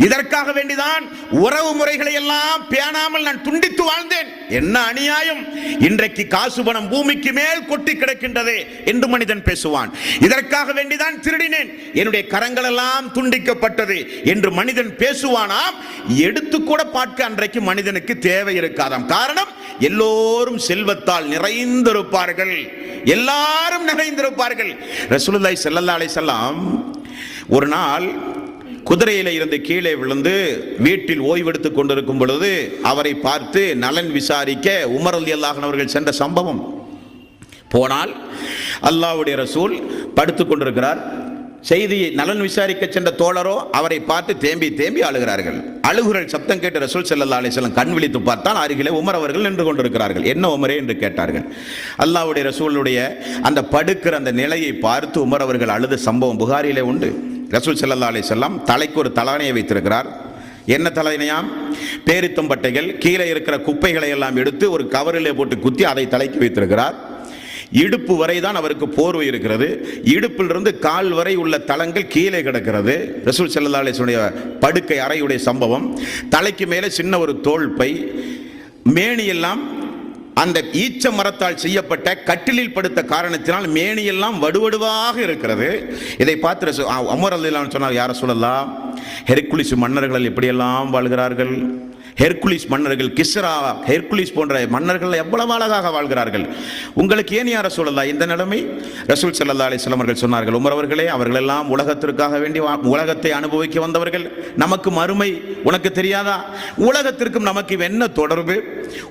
Speaker 1: இதற்காக வேண்டிதான் உறவு முறைகளை எல்லாம் பேணாமல் நான் துண்டித்து வாழ்ந்தேன், என்ன அநியாயம், இன்றைக்கு காசு பணம் பூமிக்கு மேல் கொட்டி கிடக்கின்றது என்று மனிதன் பேசுவான். இதற்காக வேண்டிதான் திருடினேன், என்னுடைய கரங்கள் எல்லாம் துண்டிக்கப்பட்டது என்று மனிதன் பேசுவானாம். எடுத்து கூட பார்க்க அன்றைக்கு மனிதனுக்கு தேவை இருக்காதாம். காரணம், எல்லோரும் செல்வத்தால் நிறைந்திருப்பார்கள், எல்லாரும் நிறைந்திருப்பார்கள். ரசூலுல்லாஹி ஸல்லல்லாஹு அலைஹி வஸல்லம் ஒரு நாள் குதிரையில இருந்து கீழே விழுந்து வீட்டில் ஓய்வெடுத்துக் கொண்டிருக்கும் பொழுது அவரை பார்த்து நலன் விசாரிக்க உமர் ரலியல்லாஹு அன்ஹு அவர்கள் சென்ற சம்பவம். போனால் அல்லாஹ்வுடைய ரசூல் படுத்துக் கொண்டிருக்கிறார். செய்தியை நலன் விசாரிக்க சென்ற தோழரோ அவரை பார்த்து தேம்பி தேம்பி அழுகிறார்கள். அழுகுரல் சப்தம் கேட்டு ரசூல் ஸல்லல்லாஹு அலைஹி வஸல்லம் கண் விழித்து பார்த்தால் அருகிலே உமர் அவர்கள் நின்று கொண்டிருக்கிறார்கள். என்ன உமரே என்று கேட்டார்கள். அல்லாஹ்வுடைய ரசூலுடைய அந்த படுக்கிற அந்த நிலையை பார்த்து உமர் அவர்கள் அழுத சம்பவம் புகாரிலே உண்டு. ரசூல் ஸல்லல்லாஹு அலைஹி வஸல்லம் தலைக்கு ஒரு தலகாணியை வைத்திருக்கிறார். என்ன தலையணையாம்? பேரித்தம்பட்டைகள், கீழே இருக்கிற குப்பைகளை எல்லாம் எடுத்து ஒரு கவரிலே போட்டு குத்தி அதை தலைக்கு வைத்திருக்கிறார். இடுப்பு வரை தான் அவருக்கு போர்வை இருக்கிறது. இடுப்பிலிருந்து கால் வரை உள்ள தளங்கள் கீழே கிடக்கிறது. ரசூல் ஸல்லல்லாஹு அலைஹி வஸல்லம் படுக்கை அறையுடைய சம்பவம். தலைக்கு மேலே சின்ன ஒரு தோல் பை, மேனியெல்லாம் அந்த ஈச்ச மரத்தால் செய்யப்பட்ட கட்டிலில் படுத்த காரணத்தினால் மேனியெல்லாம் வடுவடுவாக இருக்கிறது. இதை பார்த்து உமர் ரலியல்லாஹு அன்ஹு சொன்னார், யார் ரசூலல்லாஹ், ஹெர்குலிஸ் மன்னர்கள் எப்படியெல்லாம் வாழ்கிறார்கள், ஹெர்குலிஸ் மன்னர்கள், கிஸ்ரா, ஹெர்குலிஸ் போன்ற மன்னர்கள் எவ்வளவு அழகாக வாழ்கிறார்கள், உங்களுக்கு ஏன் யார் ரசூலல்லாஹ் இந்த நிலைமை? ரசூல் ஸல்லல்லாஹு அலைஹி வஸல்லம் அவர்கள் சொன்னார்கள், உமர் அவர்களே, அவர்கள் எல்லாம் உலகத்திற்காக வேண்டி உலகத்தை அனுபவிக்க வந்தவர்கள், நமக்கு மறுமை உனக்கு தெரியாதா? உலகத்திற்கும் நமக்கு என்ன தொடர்பு?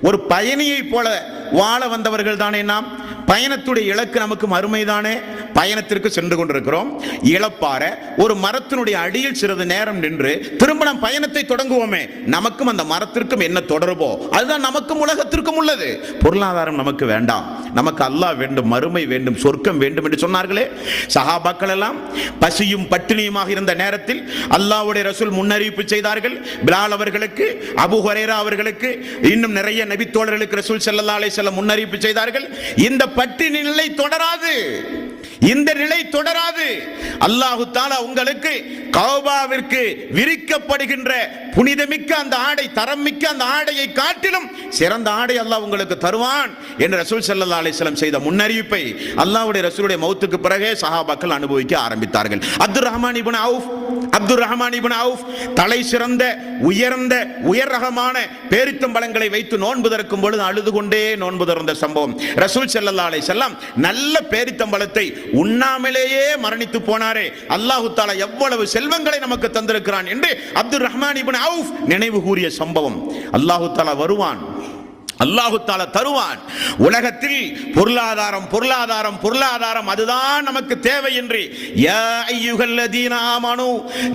Speaker 1: ஒரு பயணியை போல வாழ வந்தவர்கள் தானே நாம். பயணத்துடைய இலக்கு நமக்கு மறுமை தானே. பயணத்திற்கு சென்று கொண்டிருக்கிறோம். இளப்பாற ஒரு மரத்தினுடைய அடியில் சிறிது நேரம் நின்று திரும்ப நாம் பயணத்தை தொடங்குவோமே, நமக்கும் அந்த மரத்திற்கும் என்ன தொடர்போ அதுதான் நமக்கும் உலகத்திற்கும் உள்ளது. பொருளாதாரம் நமக்கு வேண்டாம், நமக்கு அல்லாஹ் வேண்டும், மறுமை வேண்டும், சொர்க்கம் வேண்டும் என்று சொன்னார்களே சஹாபாக்கள் எல்லாம். பசியும் பட்டினியுமாக இருந்த நேரத்தில் அல்லாஹ்வுடைய ரசூல் முன்னறிவிப்பு செய்தார்கள். பிலால் அவர்களுக்கு, அபூ ஹுரைரா அவர்களுக்கு, இன்னும் நிறைய நபி தோழர்களுக்கு ரசூல் ஸல்லல்லாஹு அலைஹி வஸல்லம் முன்னறிவிப்பு செய்தார்கள். இந்த பட்டினி நிலை தொடராது, இந்த நிலை தொடராது. அல்லாஹு தஆலா உங்களுக்கு கஅபாவிற்கு விரிக்கப்படுகின்ற புனிதமிக்க அந்த ஆடை, தரம் மிக்க அந்த ஆடையை காட்டிலும் சிறந்த ஆடை அல்லாஹ் உங்களுக்கு தருவான் என்று ரசூல் ஸல்லல்லாஹு அலைஹி வஸல்லம் செய்த முன்னறிவிப்பை அல்லாஹ்வுடைய ரசூலுடைய மௌத்துக்கு பிறகே சஹாபாக்கள் அனுபவிக்க ஆரம்பித்தார்கள். அப்துர் ரஹ்மான் இப்னு அவுஃப் தலை சிறந்த உயர்ந்த உயர் ரகமான பேரித்தம்பழங்களை வைத்து நோன்பு திறக்கும் பொழுது அழுது கொண்டே நோன்பு திறந்த சம்பவம். ரசூல் ஸல்லல்லாஹு அலைஹி வஸல்லம் நல்ல பேரித்தம்பழத்தை உண்ணாமலேயே மரணித்து போனாரே, அல்லாஹு தஆலா எவ்வளவு செல்வங்களை நமக்கு தந்திருக்கிறான் என்று அப்துர் ரஹ்மான் இப்னு அவுஃப் நினைவு கூறிய சம்பவம். அல்லாஹு தஆலா வருவான், அல்லாஹு தஆலா தருவான். உலகத்தில் பொருளாதாரம் பொருளாதாரம் பொருளாதாரம் அதுதான் நமக்கு தேவை என்று யா அய்யுஹல்லதீன ஆமனூ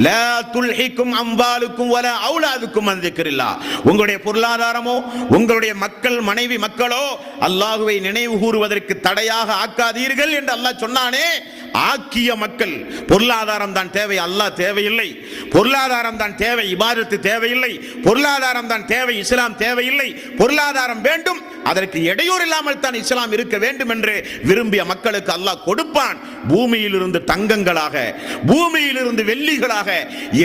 Speaker 1: லா துல்ஹிக்கும் அம்வாலுக்கும் வலா அவுலாதுக்கும் அன் ذிக்ரில்லாஹ். உங்களுடைய பொருளாதாரமோ உங்களுடைய மக்கள் மனைவி மக்களோ அல்லாஹ்வை நினைவு கூறுவதற்கு தடையாக ஆக்காதீர்கள் என்று அல்லாஹ் சொன்னானே. ஆக்கிய மக்கள் பொருளாதாரம் தான் தேவை, அல்லாஹ் தேவையில்லை. பொருளாதாரம் தான் தேவை, இபாதத்து தேவையில்லை. பொருளாதாரம் தான் தேவை, இஸ்லாம் தேவையில்லை. பொருளாதாரம் வேண்டும், அதற்கு இடையூறு இல்லாமல் தான் இஸ்லாம் இருக்க வேண்டும் என்று விரும்பிய மக்களுக்கு அல்லாஹ் கொடுப்பான். பூமியிலிருந்து தங்கங்களாக, பூமியிலிருந்து வெள்ளிகளாக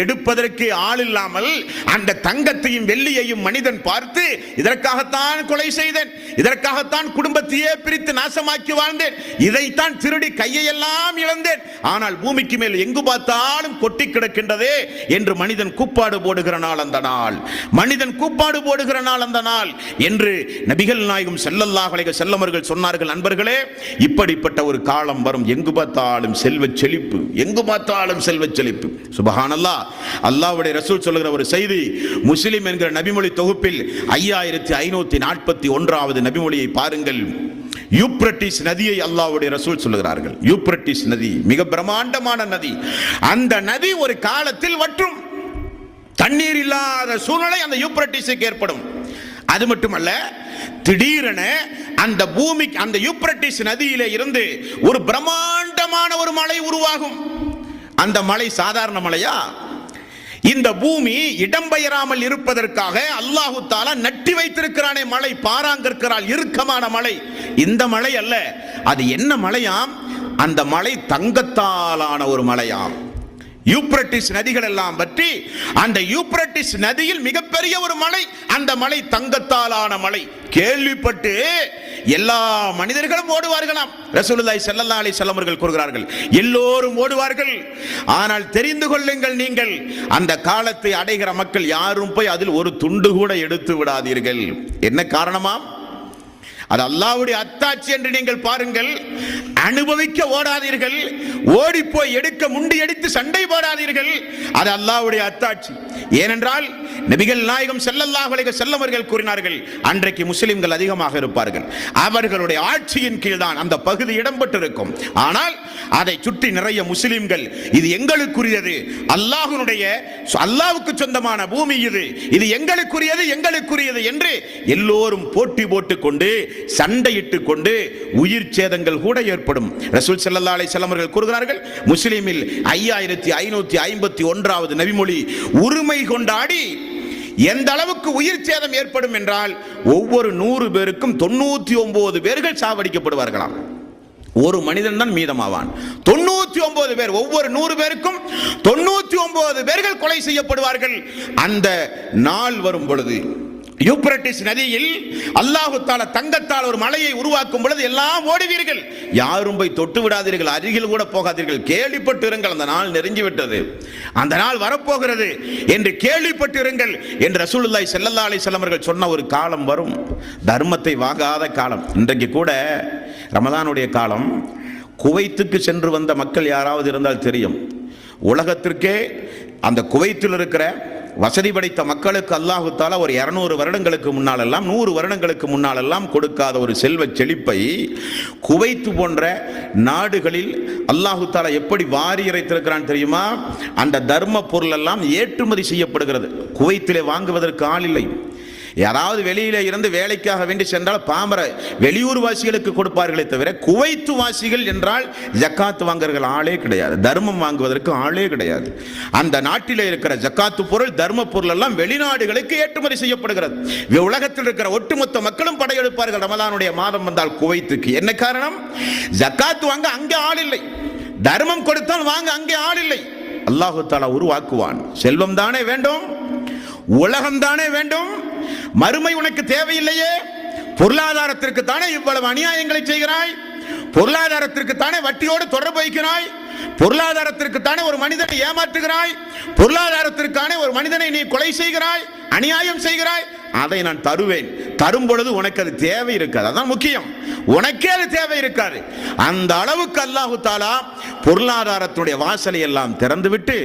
Speaker 1: எடுப்பதற்கு ஆள் இல்லாமல் அந்த தங்கத்தையும் வெள்ளியையும் மனிதன் பார்த்து இதற்காகத்தான் கொலை செய்தேன், இதற்காகத்தான் குடும்பத்தையே பிரித்து நாசமாக்கி வாழ்ந்தேன், இதைத்தான் திருடி கையெல்லாம் இழந்தேன், ஆனால் பூமிக்கு மேல் எங்கு பார்த்தாலும் கொட்டி கிடக்கின்றதே என்று மனிதன் கூப்பாடு போடுகிற நாள் அந்த நாள், மனிதன் கூப்பாடு போடுகிற நாள் அந்த நாள் என்று நபிகள் நாயகம் ஸல்லல்லாஹு அலைஹி வஸல்லம் அவர்கள் சொன்னார்கள். நண்பர்களே, இப்படிப்பட்ட ஒரு காலம் வரும். எங்கு பார்த்தாலும் செல்வச் செழிப்பு, எங்கு பார்த்தாலும் செல்வச் செழிப்பு. சுப்ஹானல்லாஹ். அல்லாஹ்வுடைய ரசூல் சொல்லுகிற ஒரு செய்தி முஸ்லிம் என்கிற நபிமொழி தொகுப்பில் 5541வது நபிமொழியை பாருங்கள். யூப்ரட்டிஸ் நதியை அல்லாஹ்வுடைய ரசூல் சொல்லுகிறார்கள். யூப்ரட்டிஸ் நதி மிக பிரம்மாண்டமான நதி. அந்த நதி ஒரு காலத்தில் வற்றும். தண்ணீர் இல்லாத சூழ்நிலை அந்த யூப்ரட்டிஸுக்கு ஏற்படும். அது மட்டுமல்ல, திடீரென அந்த பூமிக்கு அந்த யூப்ரட்டிஸ் நதியிலே இருந்து ஒரு பிரம்மாண்டமான ஒரு மலை உருவாகும். அந்த மலை சாதாரண மலையா? இந்த பூமி இடம்பெயராமல் இருப்பதற்காக அல்லாஹு தஆலா நட்டி வைத்திருக்கிறானே மலை, பாராங்கற்களால் இறுக்கமான மலை. இந்த மலை அல்ல, அது என்ன மலையாம்? அந்த மலை தங்கத்தாலான ஒரு மலையாம். யூப்ரட்டிஸ் நதிகள் எல்லாம் பற்றி அந்த யூப்ரட்டிஸ் நதியில் மிகப்பெரிய ஒரு மலை, அந்த மலை தங்கத்தாலான மலை. கேள்விப்பட்டு எல்லா மனிதர்களும் ஓடுவார்களாம். ரசூலுல்லாஹி ஸல்லல்லாஹு அலைஹி வஸல்லம் அவர்கள் கூறுகிறார்கள், எல்லோரும் ஓடுவார்கள். ஆனால் தெரிந்து கொள்ளுங்கள், நீங்கள் அந்த காலத்தை அடைகிற மக்கள் யாரும் போய் அதில் ஒரு துண்டு கூட எடுத்து விடாதீர்கள். என்ன காரணமாம்? அது அல்லாஹ்வுடைய அத்தாட்சி என்று நீங்கள் பாருங்கள். அனுபவிக்க ஓடாதீர்கள், ஓடி போய் எடுக்க முண்டி அடித்து சண்டை போடாதீர்கள். அது அல்லாஹ்வுடைய அத்தாட்சி. ஏனென்றால் நபிகள் நாயகம் ஸல்லல்லாஹு அலைஹி வஸல்லம் அவர்கள் கூறினார்கள், அன்றைக்கு முஸ்லிம்கள் அதிகமாக இருப்பார்கள், அவர்களுடைய ஆட்சியின் கீழ் தான் அந்த பகுதி இடம்பெற்றிருக்கும். ஆனால் அதை சுற்றி நிறைய முஸ்லிம்கள், இது எங்களுக்குரியது, அல்லாஹ்வுக்கு சொந்தமான பூமி, இது எங்களுக்குரியது எங்களுக்குரியது என்று எல்லோரும் போட்டி போட்டுக் கொண்டு சண்டையிட்டுக் கொண்டு உயிர் சேதங்கள் கூட ஏற்படும். ரசூல் ஸல்லல்லாஹு அலைஹி வஸல்லம் அவர்கள் கூறுகிறார்கள், முஸ்லிமில் 5551வது நபிமொழி உரிமை கொண்டாடி எந்த அளவுக்கு உயிர் சேதம் ஏற்படும் என்றால் ஒவ்வொரு 100 பேருக்கும் 99 பேர்கள் சாவடிக்கப்படுவார்களாம். ஒரு மனிதன் தான் மீதமாவான். 99 பேர், ஒவ்வொரு 100 பேருக்கும் 99 பேர்கள் கொலை செய்யப்படுவார்கள். அந்த நாள் வரும் பொழுது யூப்ரட்டிஸ் நதியில் அல்லாஹு தஆலா தங்கத்தால் ஒரு மலையை உருவாக்கும் பொழுது எல்லாம் ஓடுவீர்கள், யாரும் போய் தொட்டு விடாதீர்கள், அருகில் கூட போகாதீர்கள். கேள்விப்பட்டு இருங்கள், அந்த நாள் நெருங்கிவிட்டது, அந்த நாள் வரப்போகிறது என்று கேள்விப்பட்டு இருங்கள் என்று ரசூலுல்லாஹி ஸல்லல்லாஹு அலைஹி வஸல்லம் அவர்கள் சொன்ன ஒரு காலம் வரும். தர்மத்தை வாங்காத காலம். இன்றைக்கு கூட ரமதானுடைய காலம். குவைத்துக்கு சென்று வந்த மக்கள் யாராவது இருந்தால் தெரியும். உலகத்திற்கே அந்த குவைத்தில் இருக்கிற வசதி படைத்த மக்களுக்கு அல்லாஹு தஆலா ஒரு 200 வருடங்களுக்கு முன்னாலெல்லாம் 100 வருடங்களுக்கு முன்னாலெல்லாம் கொடுக்காத ஒரு செல்வ செழிப்பை குவைத்து போன்ற நாடுகளில் அல்லாஹு தஆலா எப்படி வாரி இறைத்திருக்கிறான் தெரியுமா? அந்த தர்ம பொருள் எல்லாம் ஏற்றுமதி செய்யப்படுகிறது. குவைத்திலே வாங்குவதற்கு ஆள் இல்லை. யாராவது வெளியில இருந்து வேலைக்காக வேண்டி சென்றால் பாமர வெளியூர் வாசிகளுக்கு கொடுப்பார்களே தவிர குவைத்து வாசிகள் என்றால் ஜக்காத்து வாங்குகிற ஆளே கிடையாது, தர்மம் வாங்குவதற்கு ஆளே கிடையாது. அந்த நாட்டில் இருக்கிற ஜக்காத்து பொருள், தர்ம பொருள் எல்லாம் வெளிநாடுகளுக்கு ஏற்றுமதி செய்யப்படுகிறது. உலகத்தில் இருக்கிற ஒட்டுமொத்த மக்களும் படையெடுப்பார்கள் ரமலானுடைய மாதம் வந்தால் குவைத்துக்கு. என்ன காரணம்? ஜக்காத்து வாங்க அங்கே ஆள் இல்லை, தர்மம் கொடுத்தால் வாங்க அங்கே ஆள் இல்லை. அல்லாஹு தஆலா உருவாக்குவான். செல்வம் தானே வேண்டும், உலகம் தானே வேண்டும், மறுமை உனக்கு தேவையில்லையே. பொருளாதாரத்திற்கு தானே இவ்வளவு அநியாயங்களை செய்கிறாய், பொருளாதாரத்திற்கு தானே வட்டியோடு தொடர்பு வைக்கிறாய், பொருளாதாரத்திற்கு தானே ஒரு மனிதனை ஏமாற்றுகிறாய், பொருளாதாரத்திற்கான ஒரு மனிதனை நீ கொலை செய்கிறாய், அநியாயம் செய்கிறாய். அதை நான் தருவேன், தரும் பொழுது உனக்கு அது தேவை இருக்காது. அதான் முக்கியம், உனக்கே அது தேவை இருக்காது. அந்த அளவுக்கு அல்லாஹு தஆலா பொருளாதாரத்துடைய வாசலை எல்லாம் திறந்துவிட்டு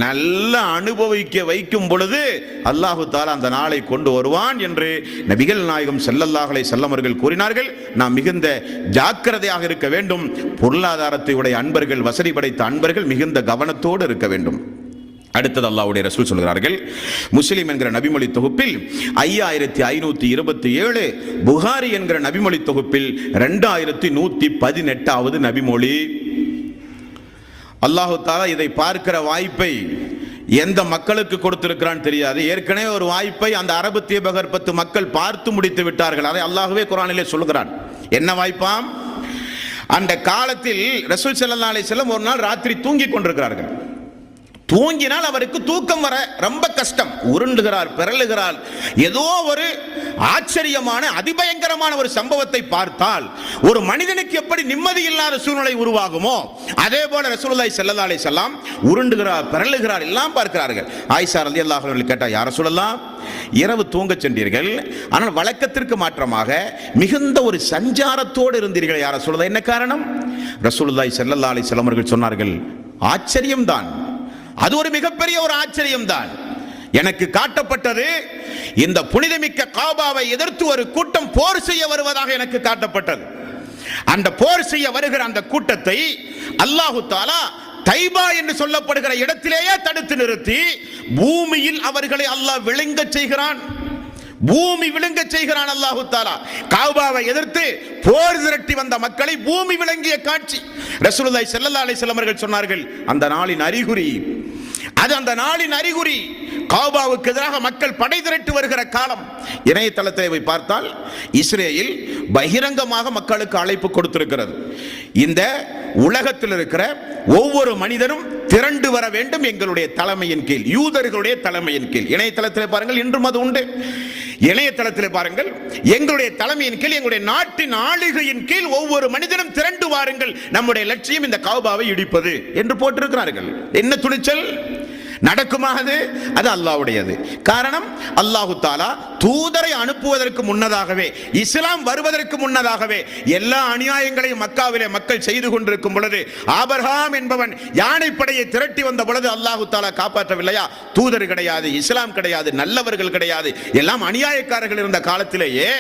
Speaker 1: நல்ல அனுபவிக்க வைக்கும் பொழுது அல்லாஹு தஆலா அந்த நாளை கொண்டு வருவான் என்று நபிகள் நாயகம் ஸல்லல்லாஹு அலைஹி வஸல்லம் அவர்கள் கூறினார்கள். நாம் மிகுந்த ஜாக்கிரதையாக இருக்க வேண்டும். பொருளாதாரத்தை உடைய அன்பர்கள், வசதி படைத்த அன்பர்கள் மிகுந்த கவனத்தோடு இருக்க வேண்டும். அடுத்தது அல்லாஹ்வுடைய ரசூல் சொல்கிறார்கள், முஸ்லிம் என்கிற நபிமொழி தொகுப்பில் 5527, புகாரி என்கிற நபிமொழி தொகுப்பில் 2118வது நபிமொழி. அல்லாஹு தஆலா இதை பார்க்கிற வாய்ப்பை எந்த மக்களுக்கு கொடுத்திருக்கிறான் தெரியாது. ஏற்கனவே ஒரு வாய்ப்பை அந்த அரபு தீபகற்பத்து மக்கள் பார்த்து முடித்து விட்டார்கள். அதை அல்லாஹ்வே குர்ஆனிலே சொல்கிறான். என்ன வாய்ப்பாம்? அந்த காலத்தில் ரசூல் ஸல்லல்லாஹு அலைஹி வஸல்லம் ஒரு நாள் ராத்திரி தூங்கிக் கொண்டிருக்கிறார்கள். தூங்கினால் அவருக்கு தூக்கம் வர ரொம்ப கஷ்டம், உருண்டுகிறார், பிறழுகிறார். ஏதோ ஒரு ஆச்சரியமான அதிபயங்கரமான ஒரு சம்பவத்தை பார்த்தால் ஒரு மனிதனுக்கு எப்படி நிம்மதி இல்லாத சூழ்நிலை உருவாகுமோ அதே போல ரசூலுல்லாஹி ஸல்லல்லாஹு அலைஹி வஸல்லம் உருண்டுகிறார், பிறழுகிறார், எல்லாம் பார்க்கிறார்கள். ஆயிஷா ரலியல்லாஹு அன்ஹா கேட்டா, யா ரசூலல்லாஹ், இரவு தூங்க சென்றீர்கள், ஆனால் வழக்கத்திற்கு மாற்றமாக மிகுந்த ஒரு சஞ்சாரத்தோடு இருந்தீர்கள், யா ரசூலல்லாஹ், என்ன காரணம்? ரசூலுல்லாஹி ஸல்லல்லாஹு அலைஹி வஸல்லம் அவர்கள் சொன்னார்கள், ஆச்சரியம்தான், அது ஒரு மிகப்பெரிய ஒரு ஆச்சரியம் தான். எனக்கு காட்டப்பட்டது இந்த புனிதமிக்க காபாவை எதிர்த்து ஒரு கூட்டம் போர் செய்ய வருவதாக எனக்கு காட்டப்பட்டது. அந்த போர் செய்ய வருகிற அந்த கூட்டத்தை அல்லாஹு தஆலா தைபா என்று சொல்லப்படுகிற இடத்திலேயே தடுத்து நிறுத்தி பூமியில் அவர்களை அல்லாஹ் விழுங்க செய்கிறான். பூமி விழுங்க செய்கிறான் அல்லாஹு தஆலா. காபாவை எதிர்த்து போர் திரட்டி வந்த மக்களை பூமி விளங்கிய காட்சி. ரசூலுல்லாஹி ஸல்லல்லாஹு அலைஹி வஸல்லம் அவர்கள் சொன்னார்கள், அந்த நாளின் அறிகுறி, அது அந்த நாளின் அறிகுறி. காபாவுக்கு எதிராக மக்கள் படை திரட்டு வருகிற காலம். இணையதளத்தை போய் பார்த்தால் இஸ்ரேல் பகிரங்கமாக மக்களுக்கு அழைப்பு கொடுத்திருக்கிறது. இந்த உலகத்தில் இருக்கிற ஒவ்வொரு மனிதனும் திரண்டு வர வேண்டும் எங்களுடைய தலைமையின் கீழ், யூதர்களுடைய தலைமையின் கீழ். இணையதளத்தில் பாருங்கள், இன்றும் அது உண்டு. இணையதளத்தில் பாருங்கள், எங்களுடைய தலைமையின் கீழ், எங்களுடைய நாட்டின் ஆளுகையின் கீழ் ஒவ்வொரு மனிதனும் திரண்டு வாருங்கள், நம்முடைய லட்சியம் இந்த காபாவை இடிப்பது என்று போட்டிருக்கிறார்கள். என்ன துணிச்சல்! நடக்குமா? அது அல்லாஹ்வுடையது. காரணம், அல்லாஹு தஆலா தூதரை அனுப்புவதற்கு முன்னதாகவே, இஸ்லாம் வருவதற்கு முன்னதாகவே எல்லா அநியாயங்களையும் மக்காவிலே மக்கள் செய்து கொண்டிருக்கும் பொழுது, ஆபிரகாம் என்பவன் யானைப்படையை திரட்டி வந்த பொழுது அல்லாஹு தஆலா காப்பாற்றவில்லையா? தூதர் கிடையாது, இஸ்லாம் கிடையாது, நல்லவர்கள் கிடையாது, எல்லாம் அநியாயக்காரர்கள் இருந்த காலத்திலேயே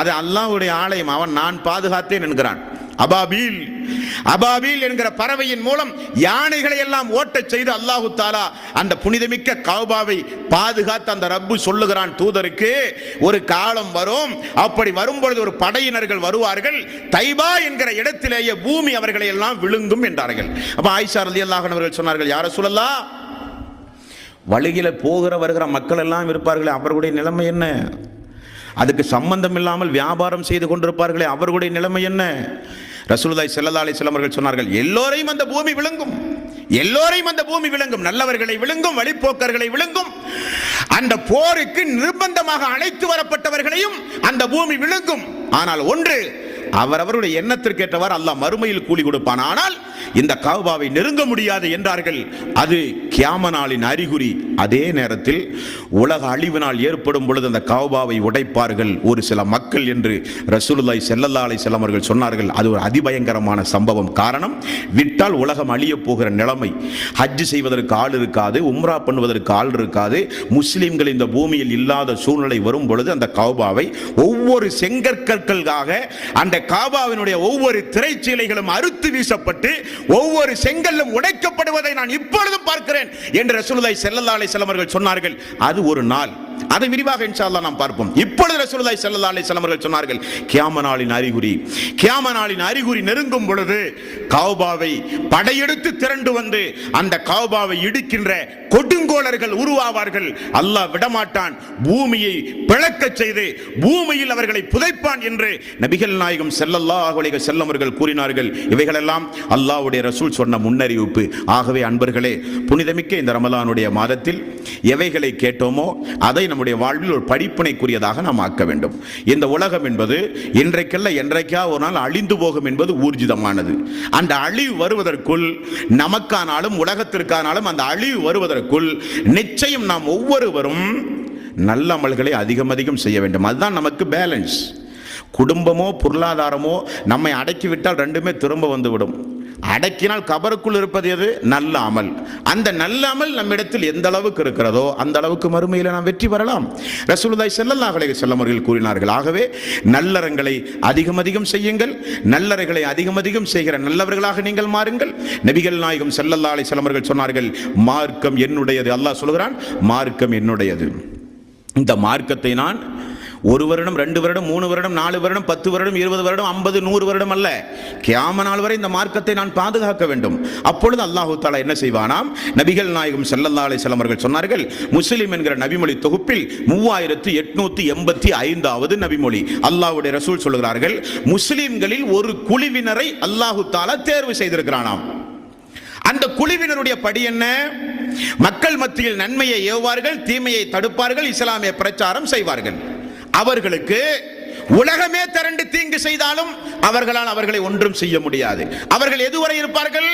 Speaker 1: அது அல்லாஹ்வுடைய ஆலயம், அவன் நான் பாதுகாத்தேன் என்கிறான். அபாபீல், அபாபீல் என்கிற பறவையின் மூலம் யானைகளை எல்லாம் ஓட்டச் செய்து அல்லாஹு தஆலா அந்த புனிதமிக்க காபாவை பாதுகாத்து அந்த ரப்பு சொல்லுகிறான் தூதருக்கு, ஒரு காலம் வரும், அப்படி வரும்பொழுது ஒரு படையினர்கள் வருவார்கள், தைபா என்கிற இடத்திலேயே பூமி அவர்களை எல்லாம் விழுங்கும் என்றார்கள். அப்ப ஆயிஷா ரலியல்லாஹு அன்ஹா அவர்கள் சொன்னார்கள், யா ரசூலல்லாஹ், வழியில போகிற வருகிற மக்கள் எல்லாம் இருப்பார்களே, அவர்களுடைய நிலைமை என்ன? அதுக்கு சம்பந்தம் இல்லாமல் வியாபாரம் செய்து கொண்டிருப்பார்களே, அவர்களுடைய நிலைமை என்ன? ரசூலுல்லாஹி ஸல்லல்லாஹு அலைஹி வஸல்லம் அவர்கள் சொன்னார்கள், எல்லோரையும் அந்த பூமி விழுங்கும், எல்லோரையும் அந்த பூமி விழுங்கும், நல்லவர்களை விழுங்கும், வழிப்போக்கர்களை விழுங்கும், அந்த போருக்கு நிர்பந்தமாக அழைத்து வரப்பட்டவர்களையும் அந்த பூமி விழுங்கும். ஆனால் ஒன்று, அவரவருடைய எண்ணத்திற்கு ஏற்றவாறு அல்லாஹ் மறுமையில் கூலி கொடுப்பான். ஆனால் இந்த காபாவை நெருங்க முடியாது என்றார்கள். அது கியாம நாளின் அறிகுறி. அதே நேரத்தில் உலக அழிவு நாள் ஏற்படும் பொழுது அந்த காபாவை உடைப்பார்கள் ஒரு சில மக்கள் என்று ரசூலுல்லாஹி ஸல்லல்லாஹு அலைஹி வஸல்லம் அவர்கள் சொன்னார்கள். அது ஒரு அதிபயங்கரமான சம்பவம். காரணம், விட்டால் உலகம் அழிய போகிற நிலைமை. ஹஜ் செய்வதற்கு ஆள் இருக்காது, உம்ரா பண்ணுவதற்கு ஆள் இருக்காது, முஸ்லிம்கள் இந்த பூமியில் இல்லாத சூழ்நிலை வரும் பொழுது அந்த காபாவை ஒவ்வொரு செங்கற்கற்களாக, அந்த காபாவினுடைய ஒவ்வொரு திரைச்சீலைகளும் அறுத்து வீசப்பட்டு ஒவ்வொரு செங்கல்லும் உடைக்கப்படுவதை நான் இப்பொழுதும் பார்க்கிறேன் என்று ரசூலுல்லாஹி ஸல்லல்லாஹு அலைஹி வஸல்லம் அவர்கள் சொன்னார்கள். அது ஒரு நாள். அதை விரிவாக இன்ஷா அல்லாஹ் நாம் பார்ப்போம். இப்பொழுது ரசூலுல்லாஹி ஸல்லல்லாஹு அலைஹி வஸல்லம் அவர்கள் சொன்னார்கள், கியாம நாளின் அறிகுறி நெருங்கும் பொழுது கஅபாவை படையெடுத்து திரண்டு வந்து அந்த கஅபாவை இடிக்கின்ற கொடுங்கோலர்கள் உருவாவார்கள். அல்லாஹ் விடமாட்டான், பூமியை பிளக்கச் செய்து பூமியில் அவர்களை புதைப்பான் என்று நபிகள் நாயகம் ஸல்லல்லாஹு அலைஹி வஸல்லம் அவர்கள் கூறினார்கள். இவைகளெல்லாம் அல்லாஹ்வுடைய ரசூல் சொன்ன முன்னறிவிப்பு. ஆகவே அன்பர்களே, புனிதமிக்க இந்த ரமலானுடைய மாதத்தில் எவைகளை கேட்டோமோ அதை நம்முடைய வாழ்வில் ஒரு படிப்பினைக்குரியதாக நாம் ஆக்க வேண்டும். இந்த உலகம் என்பது இன்றைக்கல்ல என்றைக்கா ஒரு நாள் அழிந்து போகும் என்பது ஊர்ஜிதமானது. அந்த அழிவு வருவதற்குள், நமக்கானாலும் உலகத்திற்கானாலும் அந்த அழிவு வருவதற்குள் நிச்சயம் நாம் ஒவ்வொருவரும் நல்ல அமல்களை அதிகம் செய்ய வேண்டும். அதுதான் நமக்கு பேலன்ஸ். குடும்பமோ பொருளாதாரமோ நம்மை அடக்கிவிட்டால் ரெண்டுமே திரும்ப வந்துவிடும். அடக்கினால் கபருக்குள் இருப்பது எது? நல்ல அமல். அந்த நல்ல அமல் நம்மிடத்தில் எந்த அளவுக்கு இருக்கிறதோ அந்த அளவுக்கு மறுமையில் நாம் வெற்றி பெறலாம். ரசூலுல்லாஹி ஸல்லல்லாஹு அலைஹி வஸல்லம் அவர்கள் கூறினார்கள். ஆகவே நல்லறங்களை அதிகம் செய்யுங்கள். நல்லறைகளை அதிகம் செய்கிற நல்லவர்களாக நீங்கள் மாறுங்கள். நபிகள் நாயகம் ஸல்லல்லாஹு அலைஹி வஸல்லம் அவர்கள் சொன்னார்கள், மார்க்கம் என்னுடையது. அல்லாஹ் சொல்கிறான், மார்க்கம் என்னுடையது. இந்த மார்க்கத்தை நான் 1 வருடம் 2 வருடம் 3 வருடம் 4 வருடம் 10 வருடம் 20 வருடம் 50 100 வருடம் அல்ல, கியாம நாள் வரை இந்த மார்க்கத்தை நான் பாதுகாக்க வேண்டும். அப்பொழுது அல்லாஹு தஆலா என்ன செய்வானாம்? நபிகள் நாயகம் ஸல்லல்லாஹு அலைஹி வஸல்லம் அவர்கள் சொன்னார்கள், முஸ்லிம் என்கிற நபிமொழி தொகுப்பில் 3885வது நபிமொழி. அல்லாஹ்வுடைய ரசூல் சொல்கிறார்கள், முஸ்லிம்களில் ஒரு குழுவினரை அல்லாஹு தஆலா தேர்வு செய்திருக்கிறானாம். அந்த குழுவினருடைய படி என்ன? மக்கள் மத்தியில் நன்மையை ஏவுவார்கள், தீமையை தடுப்பார்கள், இஸ்லாமிய பிரச்சாரம் செய்வார்கள். அவர்களுக்கு உலகமே திரண்டு தீங்கு செய்தாலும் அவர்களால் அவர்களை ஒன்றும் செய்ய முடியாது. அவர்கள் எதுவரை இருப்பார்கள்?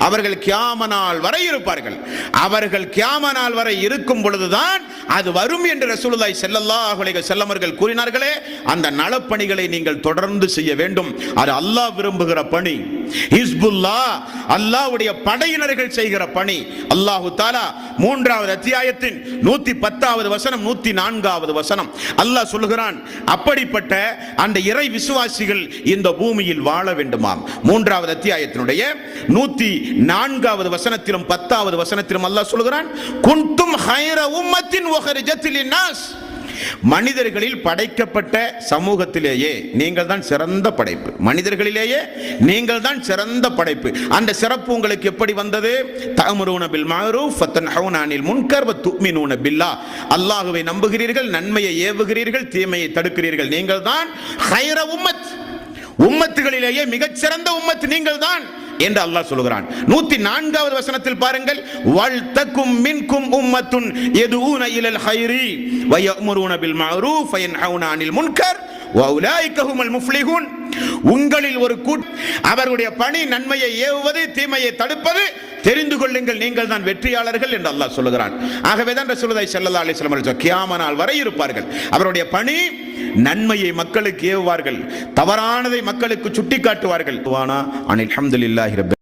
Speaker 1: அவர்கள் கியாம நாள் வரை இருப்பார்கள். அவர்கள் கியாம நாள் வரை இருக்கும் பொழுதுதான் அது வரும் என்று ரசூலுல்லாஹி ஸல்லல்லாஹு அலைஹி வஸல்லம் அவர்கள் கூறினார்களே, அந்த நலப்பணிகளை நீங்கள் தொடர்ந்து செய்ய வேண்டும். அது அல்லாஹ் விரும்புகிற பணி. ஹிஸ்புல்லாஹ், அல்லாஹ்வுடைய படையினர்கள் செய்கிற பணி. அல்லாஹு தஆலா 3வது அத்தியாயத்தின் 110வது வசனம் 104வது வசனம் அல்லாஹ் சொல்கிறான், அப்படிப்பட்ட அந்த இறை விசுவாசிகள் இந்த பூமியில் வாழ வேண்டுமாம். 3வது அத்தியாயத்தினுடைய 104வது வசனத்திலும் 10வது வசனத்திலும் அல்லாஹ் சொல்கிறான், குன்தும் ஹைர உம்மத்தின் உஹரிஜத் லின்னாஸ். மனிதர்களில் படைக்கப்பட்ட சமூகத்திலேயே நீங்கள் தான் சிறந்த படைப்பு. மனிதர்களிலேயே நீங்கள் தான் சிறந்த படைப்பு. அந்த சிறப்பு உங்களுக்கு எப்படி வந்தது? தஅமுருன பில் மஅரூஃப் வ தன்ஹவுன அனில் முன்கர் வ துமினூன பில்லாஹ். அல்லாஹ்வை நம்புகிறீர்கள், நன்மையை ஏவுகிறீர்கள், தீமையை தடுக்கிறீர்கள். நீங்கள் தான் ஹைர உம்மத். உம்மத்துகளிலேயே மிகச்சிறந்த உம்மத் நீங்கள் தான் என்று அல்லாஹ் சொல்கிறான். 104வது வசனத்தில் பாருங்கள், வல் தக்கும் மின்கும் உம்மத்துன் யதுஊன இலல் ஹைரி வ யஅமுருன பில் மஅரூஃப் வ யன்ஹவுன அனில் முன்கர் வ உலாயிக ஹுமுல் முஃப்லிஹூன். உங்களில் ஒரு கூட்டம், அவருடைய பணி நன்மையை ஏவுவது, தீமையை தடுப்பது. தெரிந்து கொள்ளுங்கள், நீங்கள் தான் வெற்றியாளர்கள் என்று அல்லாஹ் சொல்கிறான். ஆகவே தான் ரசூலுல்லாஹி ஸல்லல்லாஹு அலைஹி வஸல்லம் அவர்கள் கியாம நாள் வரை இருப்பார்கள். அவருடைய பணி நன்மையை மக்களுக்கு ஏவுவார்கள், தவறானதை மக்களுக்கு சுட்டிக்காட்டுவார்கள். அல்ஹம்துலில்லாஹி ரப்பில்